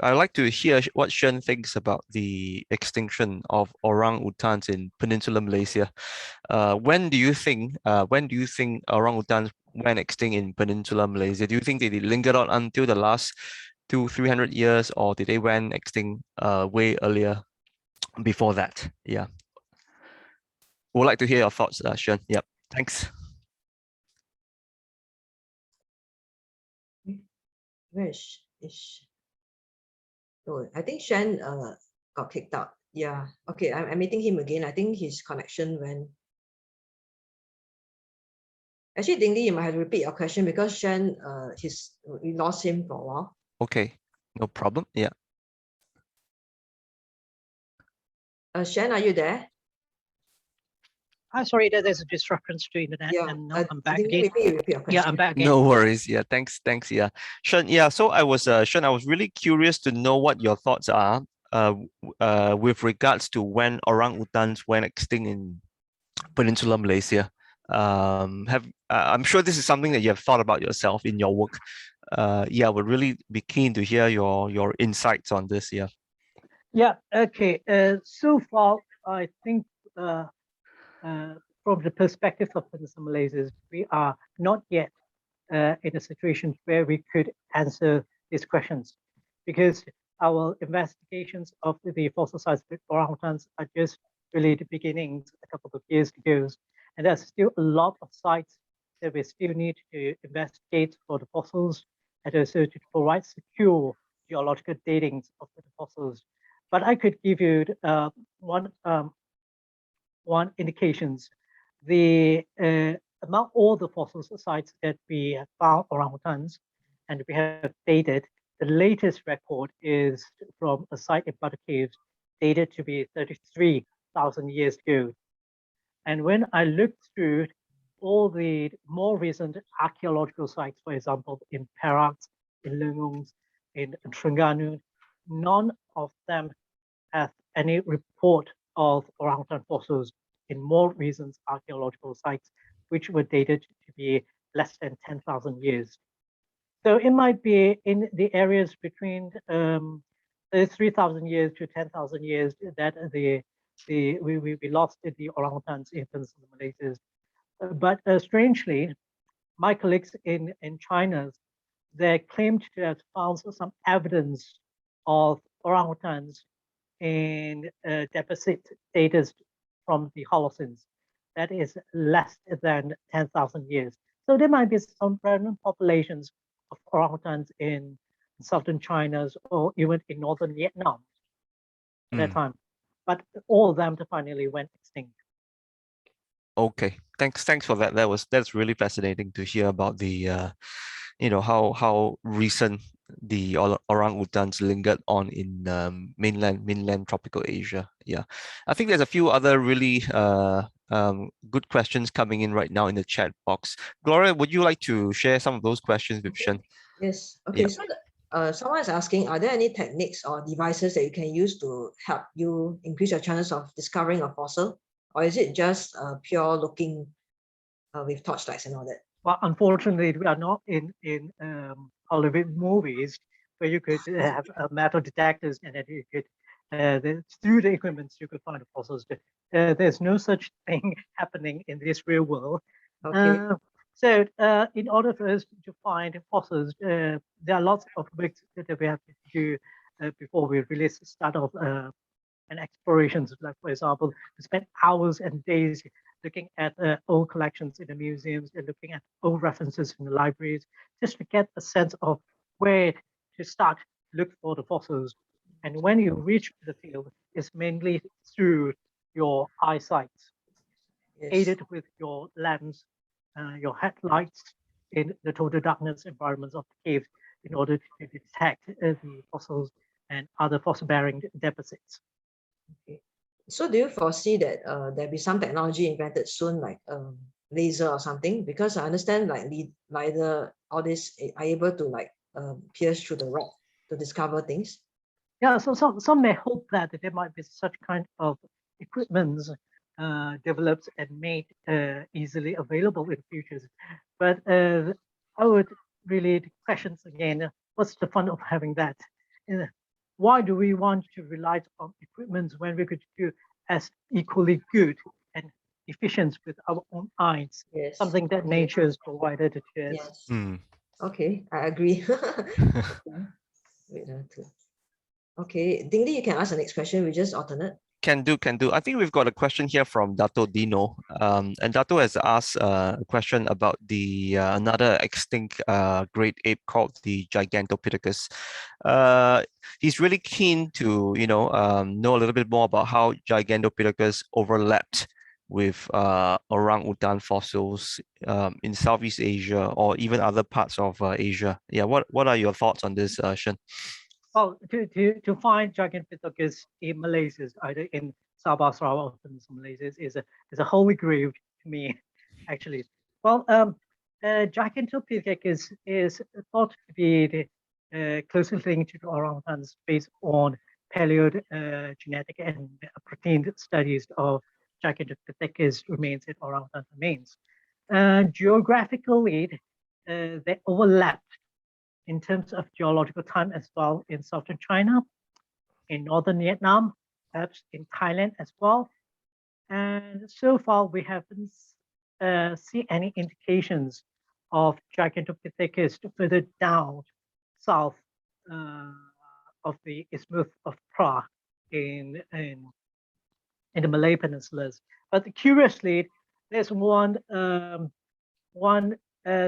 like to hear what Shen thinks about the extinction of orangutans in Peninsular Malaysia. When do you think orangutans went extinct in Peninsular Malaysia? Do you think they lingered on until the last 200-300 years, or did they went extinct way earlier before that? Yeah. Would like to hear your thoughts, Shen. Yep. Thanks. Where is oh, I think Shen got kicked out. Yeah. Okay, I'm meeting him again. I think his connection went. Actually, Ding Li, you might have to repeat your question because Shen, we lost him for a while. Okay, no problem. Yeah. Shen, are you there? I'm sorry, there's a disruptions to internet, Yeah. and now I'm back Ding Li, again. maybe you repeat your question. Yeah, I'm back again. No worries. Yeah, thanks. Yeah, Shen. Yeah, so I was Shen, I was really curious to know what your thoughts are with regards to when orangutans went extinct in Peninsular Malaysia. I'm sure this is something that you have thought about yourself in your work. Yeah, I would really be keen to hear your insights on this. Yeah. Yeah. Okay. So far, I think from the perspective of Peninsular Malaysia, we are not yet in a situation where we could answer these questions, because our investigations of the fossil sites of orangutans are just really the beginnings a couple of years ago, and there's still a lot of sites that we still need to investigate for the fossils and also to provide secure geological datings of the fossils. But I could give you one indications. Among all the fossil sites that we have found orangutans and we have dated, the latest record is from a site in Niah Caves, dated to be 33,000 years ago. And when I looked through all the more recent archaeological sites, for example, in Perak, in Lengung, in Terengganu, none of them have any report of orangutan fossils in more recent archaeological sites, which were dated to be less than 10,000 years. So it might be in the areas between 3,000 years to 10,000 years that we lost the orangutans in Peninsular Malaysia. But strangely, my colleagues in China, they claimed to have found some evidence of orangutans in deposit data from the Holocene that is less than 10,000 years. So there might be some random populations of orangutans in southern China or even in northern Vietnam at that time, but all of them finally went extinct. Okay, thanks for that. That's really fascinating to hear about the how recent the orangutans lingered on in mainland tropical Asia. Yeah, I think there's a few other really good questions coming in right now in the chat box. Gloria, would you like to share some of those questions with Shen? Yes. Okay. Yeah. So someone is asking, are there any techniques or devices that you can use to help you increase your chances of discovering a fossil, or is it just pure looking with torchlights and all that? Well, unfortunately, we are not in Hollywood movies where you could have metal detectors and then you could, through the equipment, you could find the fossils. There's no such thing happening in this real world. Okay. So in order for us to find fossils, there are lots of work that we have to do before we really start off and explorations. Like, for example, we spend hours and days looking at old collections in the museums and looking at old references in the libraries, just to get a sense of where to start to look for the fossils. And when you reach the field, it's mainly through your eyesight, Yes. aided with your lens, your headlights in the total darkness environments of the cave in order to detect the fossils and other fossil-bearing deposits. Okay. So do you foresee that there'll be some technology invented soon, like laser or something? Because I understand like LiDAR, all this are able to like pierce through the rock to discover things. Yeah, so some may hope that there might be such kind of equipment developed and made easily available in future. But I would really question again, what's the fun of having that? Why do we want to rely on equipment when we could do as equally good and efficient with our own eyes? Yes. Something that nature has provided to us. Yes. Hmm. Okay, I agree. Wait, okay, Ding Li, you can ask the next question. We just alternate. Can do. I think we've got a question here from Dato Dino. And Dato has asked a question about the another extinct great ape called the Gigantopithecus. He's really keen to know a little bit more about how Gigantopithecus overlapped with orangutan fossils in Southeast Asia or even other parts of Asia. Yeah, what are your thoughts on this, Shen? Well, to find Gigantopithecus in Malaysia, either in Sabah, Sarawak, or in Malaysia, is a holy grail to me, actually. Well, Gigantopithecus is thought to be closely linked to orangutans based on paleogenetic and protein studies of Gigantopithecus remains in orangutan remains. Geographically, they overlap in terms of geological time as well in southern China, in northern Vietnam, perhaps in Thailand as well. And so far, we haven't seen any indications of Gigantopithecus further down south of the Isthmus of Prague in the Malay Peninsulas. But curiously, there's one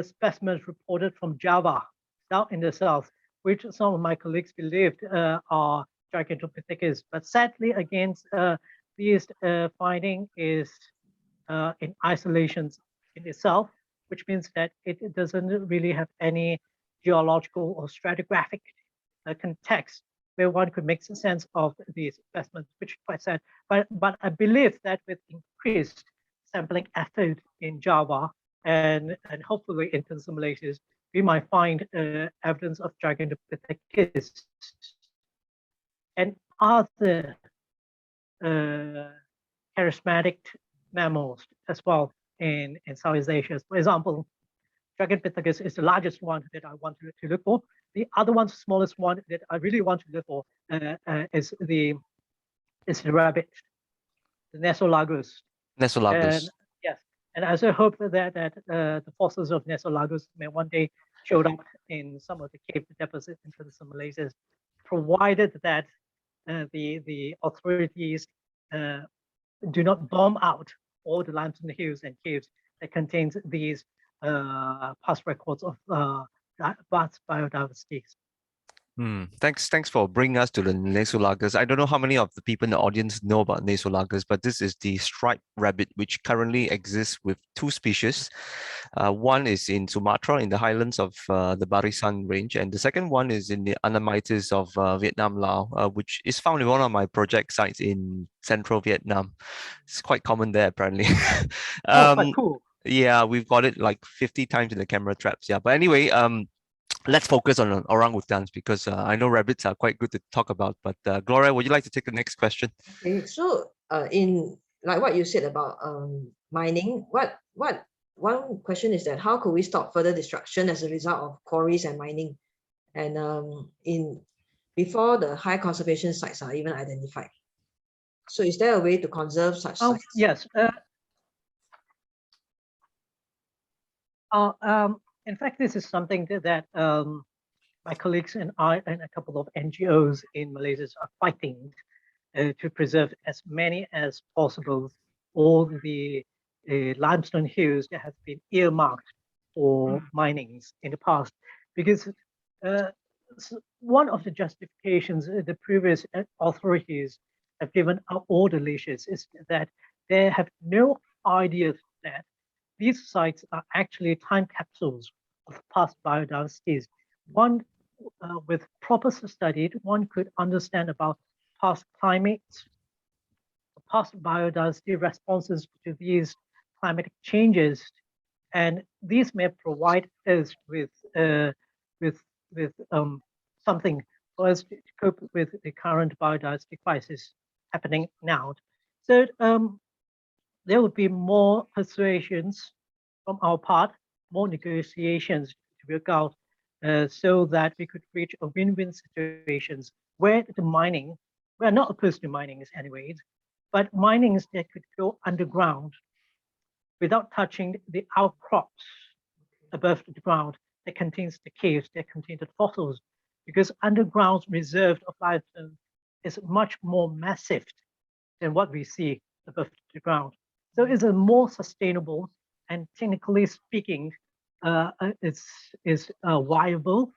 specimen reported from Java, down in the south, which some of my colleagues believed are Gigantopithecus. But sadly, against this finding is in isolation in itself, which means that it doesn't really have any geological or stratigraphic context where one could make sense of these specimens, which is quite sad. But I believe that with increased sampling effort in Java and hopefully in some Malaysia, we might find evidence of Gigantopithecus and other charismatic mammals as well in Southeast Asia. For example, Gigantopithecus is the largest one that I want to look for. The other one, smallest one that I really want to look for is the rabbit, the Nesolagus. Nesolagus. Yes, and I also hope that the fossils of Nesolagus may one day show up in some of the cave deposits in some Malaysia, provided that the authorities do not bomb out all the limestone hills and caves that contains these past records of vast biodiversity. Thanks for bringing us to the Nesolagus. I don't know how many of the people in the audience know about Nesolagus, but this is the striped rabbit, which currently exists with two species. One is in Sumatra, in the highlands of the Barisan range, and the second one is in the Annamites of Vietnam, Laos, which is found in one of my project sites in central Vietnam. It's quite common there, apparently. Quite cool. Yeah, we've got it like 50 times in the camera traps. Yeah, but anyway, let's focus on orangutans because I know rabbits are quite good to talk about. But Gloria, would you like to take the next question? Okay, so in like what you said about mining, one question is that how could we stop further destruction as a result of quarries and mining? and before the high conservation sites are even identified. So is there a way to conserve such sites? Yes. In fact, this is something that my colleagues and I and a couple of NGOs in Malaysia are fighting to preserve as many as possible all the limestone hills that have been earmarked for minings in the past. Because one of the justifications the previous authorities have given all the leases is that they have no idea that these sites are actually time capsules of past biodiversities. One, with proper study, one could understand about past climates, past biodiversity responses to these climatic changes, and these may provide us with something for us to cope with the current biodiversity crisis happening now. So there would be more persuasions from our part, more negotiations to work out so that we could reach a win-win situations where the mining, we're not opposed to minings anyways, but minings that could go underground without touching the outcrops above the ground that contains the caves, that contain the fossils, because underground reserve of limestone is much more massive than what we see above the ground. So it's a more sustainable and technically speaking, it's viable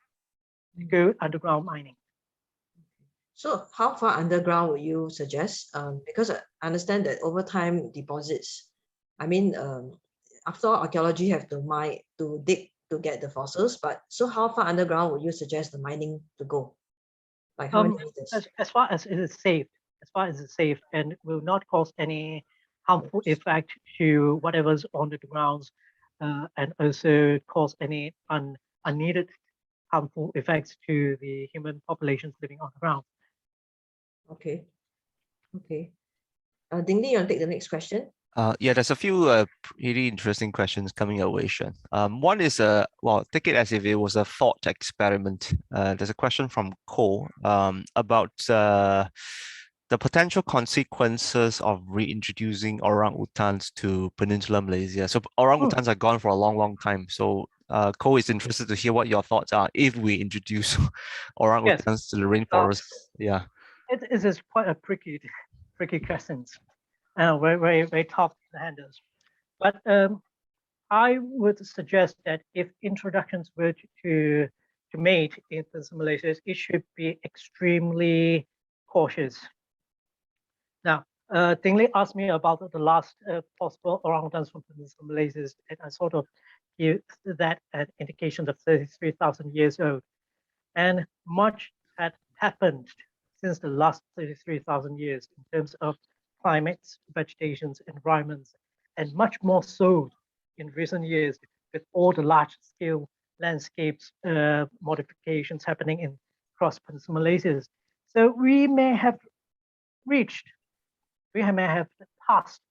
to go underground mining. So how far underground would you suggest? Because I understand that over time deposits, I mean, after all, archaeology have to mine, to dig to get the fossils, but so how far underground would you suggest the mining to go? Like how many meters? As far as it is safe, and will not cause any harmful effect to whatever's on the grounds, and also cause any unneeded harmful effects to the human populations living on the ground. Okay. Okay. Ding Li, you want to take the next question? Yeah, there's a few really interesting questions coming our way, Shen. One is, well, take it as if it was a thought experiment. There's a question from Ko about the potential consequences of reintroducing orangutans to Peninsular Malaysia. So orangutans are gone for a long, long time. So Ko is interested to hear what your thoughts are if we introduce orangutans to the rainforest. Yeah. It is quite a tricky question. Very tough to handle. But I would suggest that if introductions were to made in Peninsular Malaysia, it should be extremely cautious. Now, Ding Li asked me about the last possible orangutans from Peninsular Malaysia, and I sort of give that an indication of 33,000 years old. And much had happened since the last 33,000 years in terms of climates, vegetations, environments, and much more so in recent years with all the large-scale landscapes modifications happening in across Peninsular Malaysia. So we may have passed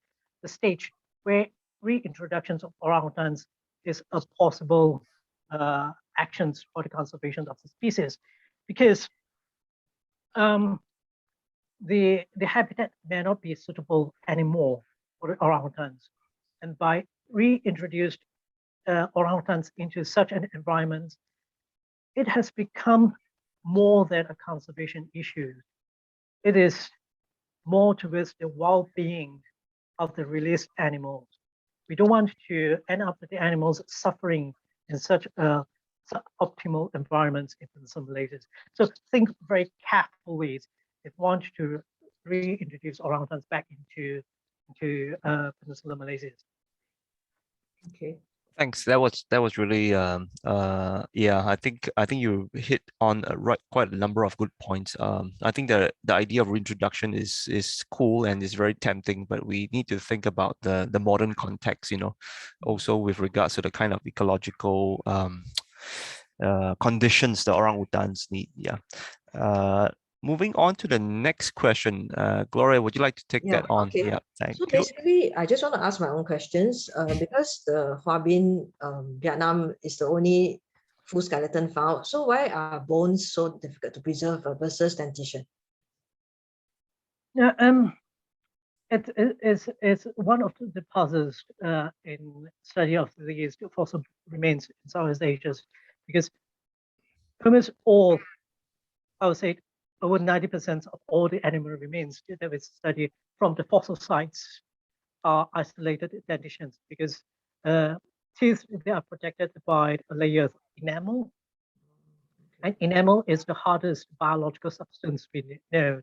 the stage where reintroductions of orangutans is a possible actions for the conservation of the species, because the habitat may not be suitable anymore for the orangutans. And by reintroduced orangutans into such an environment, it has become more than a conservation issue. It is more towards the well-being of the released animals. We don't want to end up with the animals suffering in such optimal environments in some places. So think very carefully if we want to reintroduce orangutans back into Peninsular Malaysia. Okay. Thanks. That was really yeah. I think you hit on quite a number of good points. I think the idea of reintroduction is cool and is very tempting, but we need to think about the modern context. You know, also with regards to the kind of ecological conditions the orangutans need. Yeah. Moving on to the next question, Gloria, would you like to take that on? Okay. Yeah, thank so you. basically, I just want to ask my own questions because the Hua Bin, Vietnam is the only full skeleton found. So why are bones so difficult to preserve versus dentition? Yeah, it's one of the puzzles in study of these fossil remains in Southeast Asia, because almost all, I would say, over 90% of all the animal remains that we study from the fossil sites are isolated dentitions, because teeth, they are protected by a layer of enamel, and enamel is the hardest biological substance we know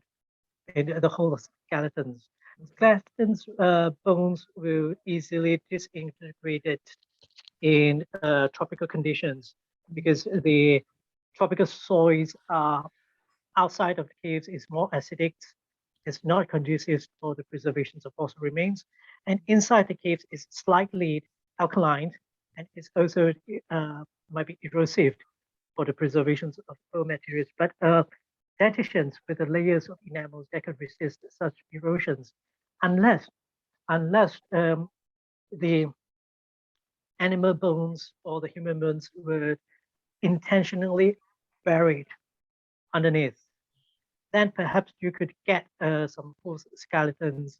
in the whole of skeletons. Skeletons bones will easily disintegrate in tropical conditions, because the tropical soils are outside of the caves is more acidic. It's not conducive for the preservation of fossil remains, and inside the caves is slightly alkaline, and it's also might be erosive for the preservation of bone materials. But dentitions with the layers of enamels that can resist such erosions, unless the animal bones or the human bones were intentionally buried underneath. Then perhaps you could get some full skeletons,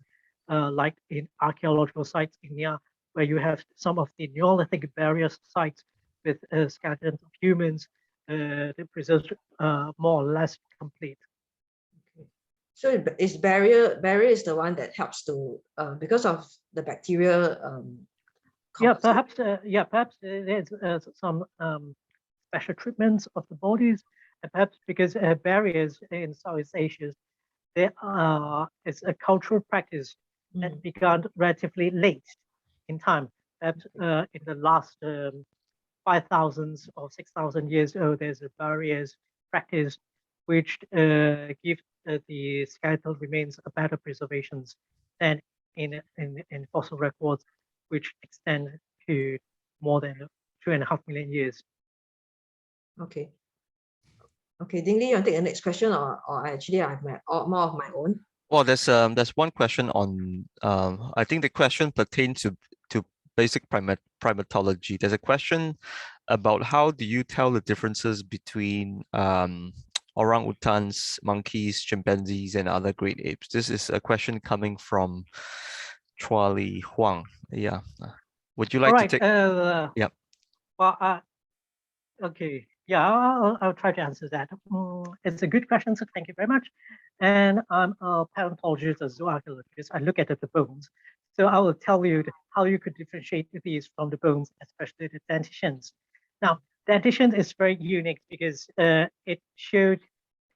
like in archaeological sites in Niah, where you have some of the Neolithic burial sites with skeletons of humans that preserved more or less complete. Okay. So is barrier is the one that helps to because of the bacteria. Yeah, perhaps there's some special treatments of the bodies, and perhaps because barriers in Southeast Asia, it's a cultural practice that began relatively late in time. Perhaps in the last 5,000 or 6,000 years old, there's a barriers practice which give the skeletal remains a better preservations than in fossil records, which extend to more than 2.5 million years. Okay. Okay, Ding Li, you want to take the next question, or actually I have more of my own? Well, there's one question on I think the question pertains to basic primatology. There's a question about how do you tell the differences between orangutans, monkeys, chimpanzees, and other great apes. This is a question coming from Chua Li Huang. Yeah. Would you like to take? Yeah. Well, okay. Yeah, I'll try to answer that. It's a good question, so thank you very much. And I'm a paleontologist, a zooarchaeologist. I look at the bones. So I will tell you how you could differentiate these from the bones, especially the dentitions. Now, dentition is very unique because it showed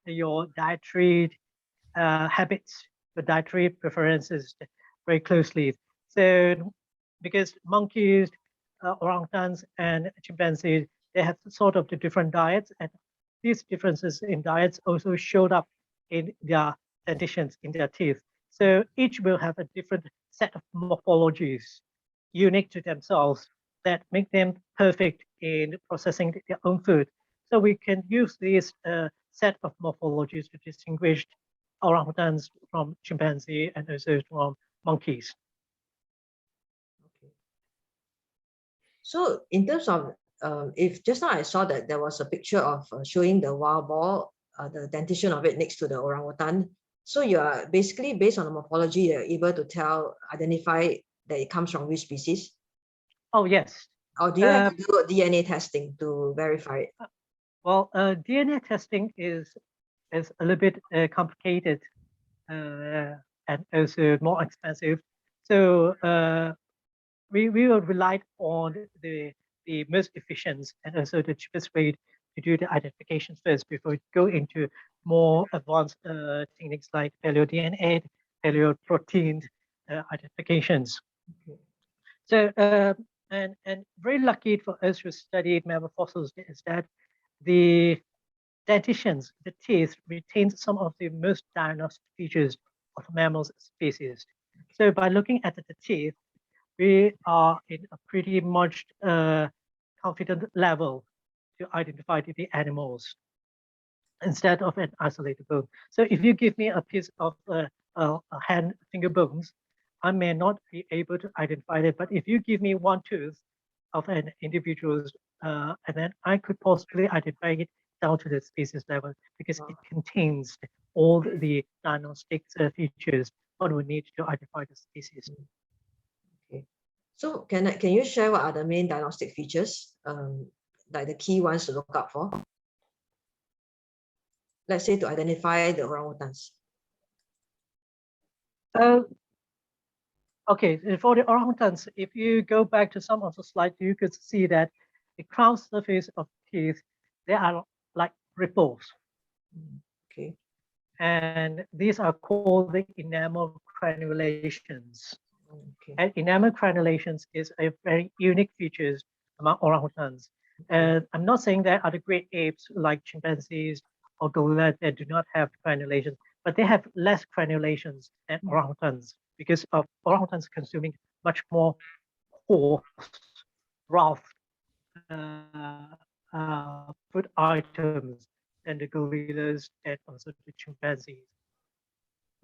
your dietary habits, the dietary preferences very closely. So because monkeys, orangutans, and chimpanzees, they have sort of the different diets, and these differences in diets also showed up in their dentitions, in their teeth. So each will have a different set of morphologies unique to themselves that make them perfect in processing their own food. So we can use this set of morphologies to distinguish orangutans from chimpanzee and also from monkeys. Okay. So in terms of if just now I saw that there was a picture of showing the wild boar, the dentition of it next to the orangutan. So you are basically, based on the morphology, you're able to identify that it comes from which species? Oh, yes. Or do you have to do DNA testing to verify it? Well, DNA testing is a little bit complicated and also more expensive. So we will rely on the most efficient and also the cheapest way to do the identification first before we go into more advanced techniques like paleo-DNA, paleo-protein identifications. Okay. So and very lucky for us who studied mammal fossils is that the dentitions, the teeth, retain some of the most diagnostic features of mammals species. So by looking at the teeth, we are in a pretty much confident level to identify the animals instead of an isolated bone. So if you give me a piece of hand finger bones, I may not be able to identify it. But if you give me one tooth of an individual's and then I could possibly identify it down to the species level because it contains all the diagnostic features what we need to identify the species. Okay. So can you share what are the main diagnostic features, like the key ones to look out for? Let's say to identify the orangutans. Okay, for the orangutans, if you go back to some of the slides, you could see that the crown surface of teeth, they are like ripples. Okay. And these are called the enamel crenulations. Okay. And enamel crenulations is a very unique feature among orangutans. And I'm not saying that other great apes like chimpanzees or gorillas that do not have crenulations, but they have less crenulations than orangutans because of orangutans consuming much more coarse, rough food items than the gorillas and also the chimpanzees.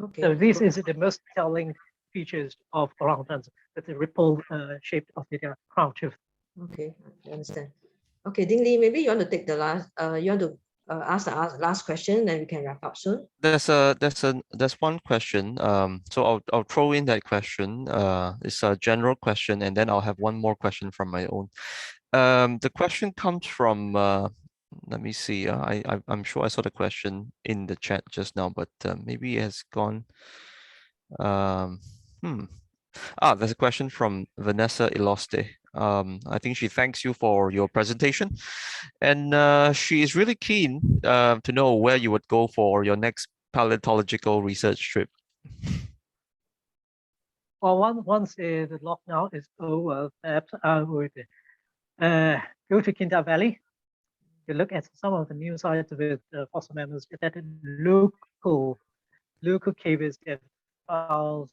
Okay. So this is the most telling features of orangutans, with the ripple shape of the crown tooth. Okay, I understand. Okay, Ding Li, maybe you want to take the last, you want to ask the last question, and we can wrap up soon. There's one question. So I'll throw in that question. It's a general question, and then I'll have one more question from my own. The question comes from let me see. I'm sure I saw the question in the chat just now, but maybe it has gone. There's a question from Vanessa Iloste. I think she thanks you for your presentation, and she is really keen to know where you would go for your next paleontological research trip. Well, once the lockdown is over, perhaps I would go to Kinta Valley to look at some of the new sites with fossil mammals that local caves get files,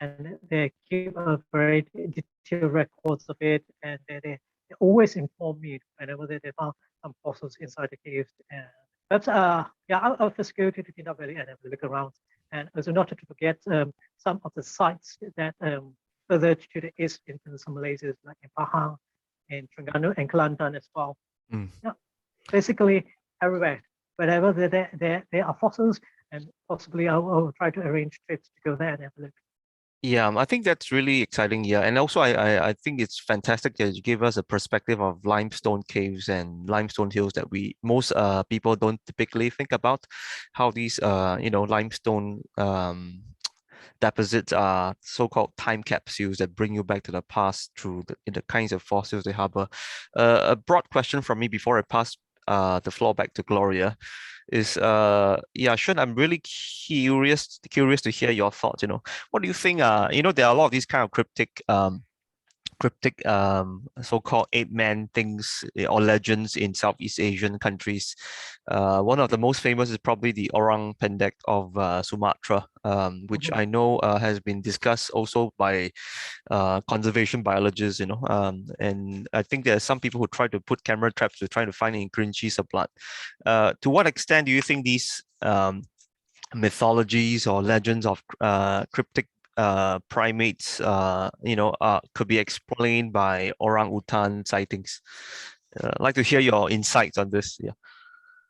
and they keep a very detailed records of it, and they always inform me whenever they found some fossils inside the caves. And perhaps I'll first go to the Kinta Valley and have a look around, and also not to forget some of the sites that further to the east in some places like in Pahang, in Terengganu, and Kelantan as well. Yeah, basically everywhere, wherever there are fossils, and possibly I'll try to arrange trips to go there and have a look. Yeah, I think that's really exciting. Yeah, and also I think it's fantastic that you give us a perspective of limestone caves and limestone hills that most people don't typically think about, how these limestone deposits are so-called time capsules that bring you back to the past through the kinds of fossils they harbor. A broad question from me before I pass the floor back to Gloria is Shun, I'm really curious to hear your thoughts. What do you think? There are a lot of these kind of cryptic so-called ape man things or legends in Southeast Asian countries. One of the most famous is probably the orang pendek of Sumatra, which I know has been discussed also by conservation biologists, and I think there are some people who try to put camera traps to try to find in Kerinci Seblat. To what extent do you think these mythologies or legends of cryptic primates, could be explained by orangutan sightings? I'd like to hear your insights on this. Yeah.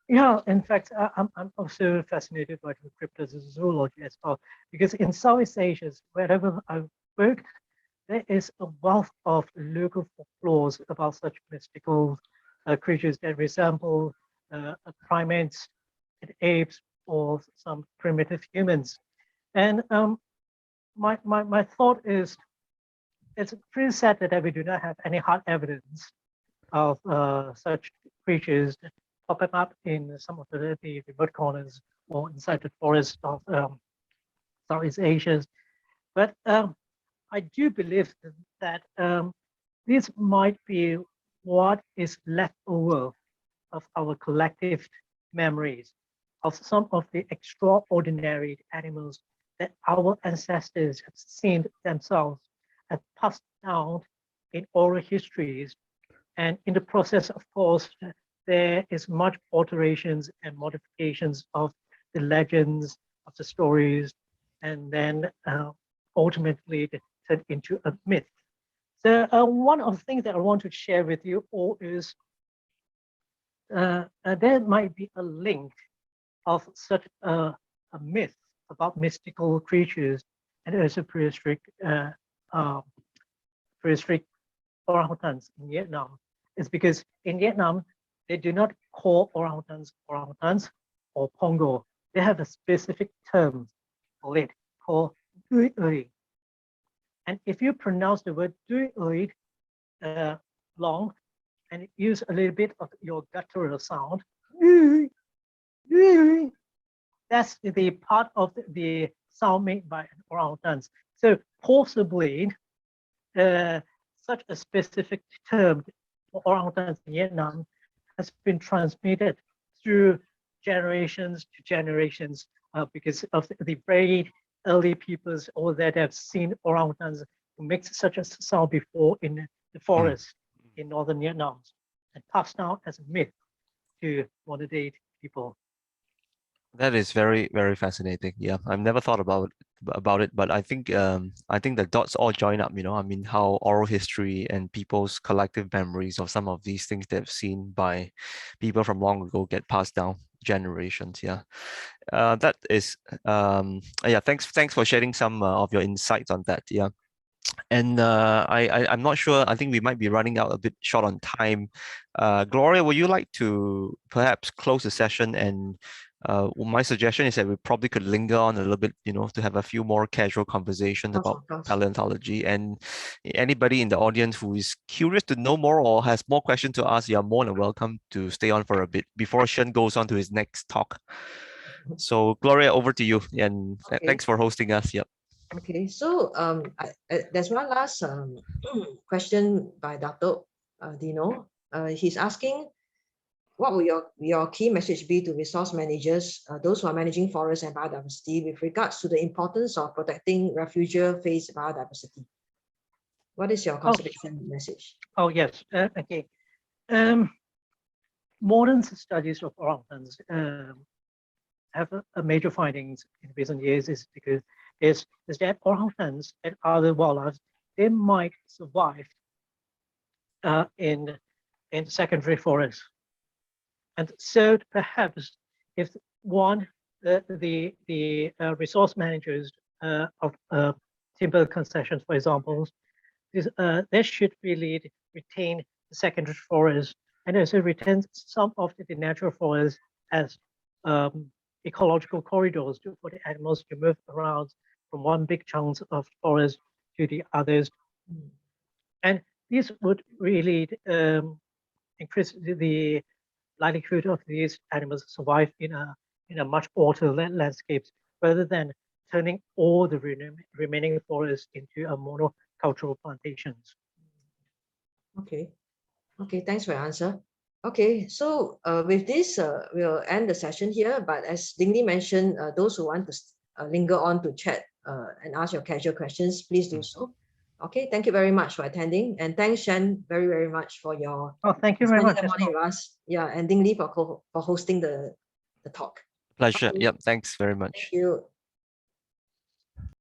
Yeah, in fact, I'm also fascinated by cryptozoology as well, because in Southeast Asia, wherever I've worked, there is a wealth of local folklores about such mystical creatures that resemble primates, apes, or some primitive humans. And my thought is, it's pretty sad that we do not have any hard evidence of such creatures popping up in some of the remote corners or inside the forest of Southeast Asia. But I do believe that this might be what is left over of our collective memories of some of the extraordinary animals that our ancestors have seen themselves and passed down in oral histories. And in the process, of course, there is much alterations and modifications of the legends, of the stories, and then ultimately turned into a myth. So one of the things that I want to share with you all is there might be a link of such a myth about mystical creatures and also prehistoric orangutans in Vietnam. It's because in Vietnam, they do not call orangutans or pongo. They have a specific term for it called duy ơi. And if you pronounce the word duy ơi long and use a little bit of your guttural sound, that's the part of the sound made by orangutans. So possibly such a specific term for orangutans in Vietnam has been transmitted through generations to generations because of the very early peoples or that have seen orangutans who make such a sound before in the forest in northern Vietnam and passed down as a myth to modern day people. That is very, very fascinating. Yeah, I've never thought about it, but I think the dots all join up, you know. I mean, how oral history and people's collective memories of some of these things they've seen by people from long ago get passed down generations. Yeah. That is yeah, thanks for sharing some of your insights on that. Yeah. And I'm not sure. I think we might be running out a bit short on time. Gloria, would you like to perhaps close the session? And my suggestion is that we probably could linger on a little bit, you know, to have a few more casual conversations about paleontology. And anybody in the audience who is curious to know more or has more questions to ask, you are more than welcome to stay on for a bit before Shen goes on to his next talk. So Gloria, over to you. And thanks for hosting us. Yep. Okay, so there's one last question by Dr. Dino. He's asking, what will your key message be to resource managers, those who are managing forests and biodiversity, with regards to the importance of protecting refugia-phase biodiversity? What is your conservation message? Oh, yes. Okay. Modern studies of orangutans have a major findings in recent years is because is that orangutans and other wildlife, they might survive in secondary forests. And so perhaps if the resource managers of timber concessions, for example, they should really retain the secondary forest and also retain some of the natural forest as ecological corridors for the animals to move around from one big chunk of forest to the others. And this would really increase the likelihood of these animals survive in a much altered landscapes rather than turning all the remaining forests into a monocultural plantations. Okay, thanks for your answer. Okay, so with this, we'll end the session here. But as Ding Li mentioned, those who want to linger on to chat and ask your casual questions, please do so. Okay, thank you very much for attending, and thanks Shen very, very much for your thank you very much the morning with us. Yeah, and Ding Li for hosting the talk. Pleasure. Yep. Thanks very much. Thank you.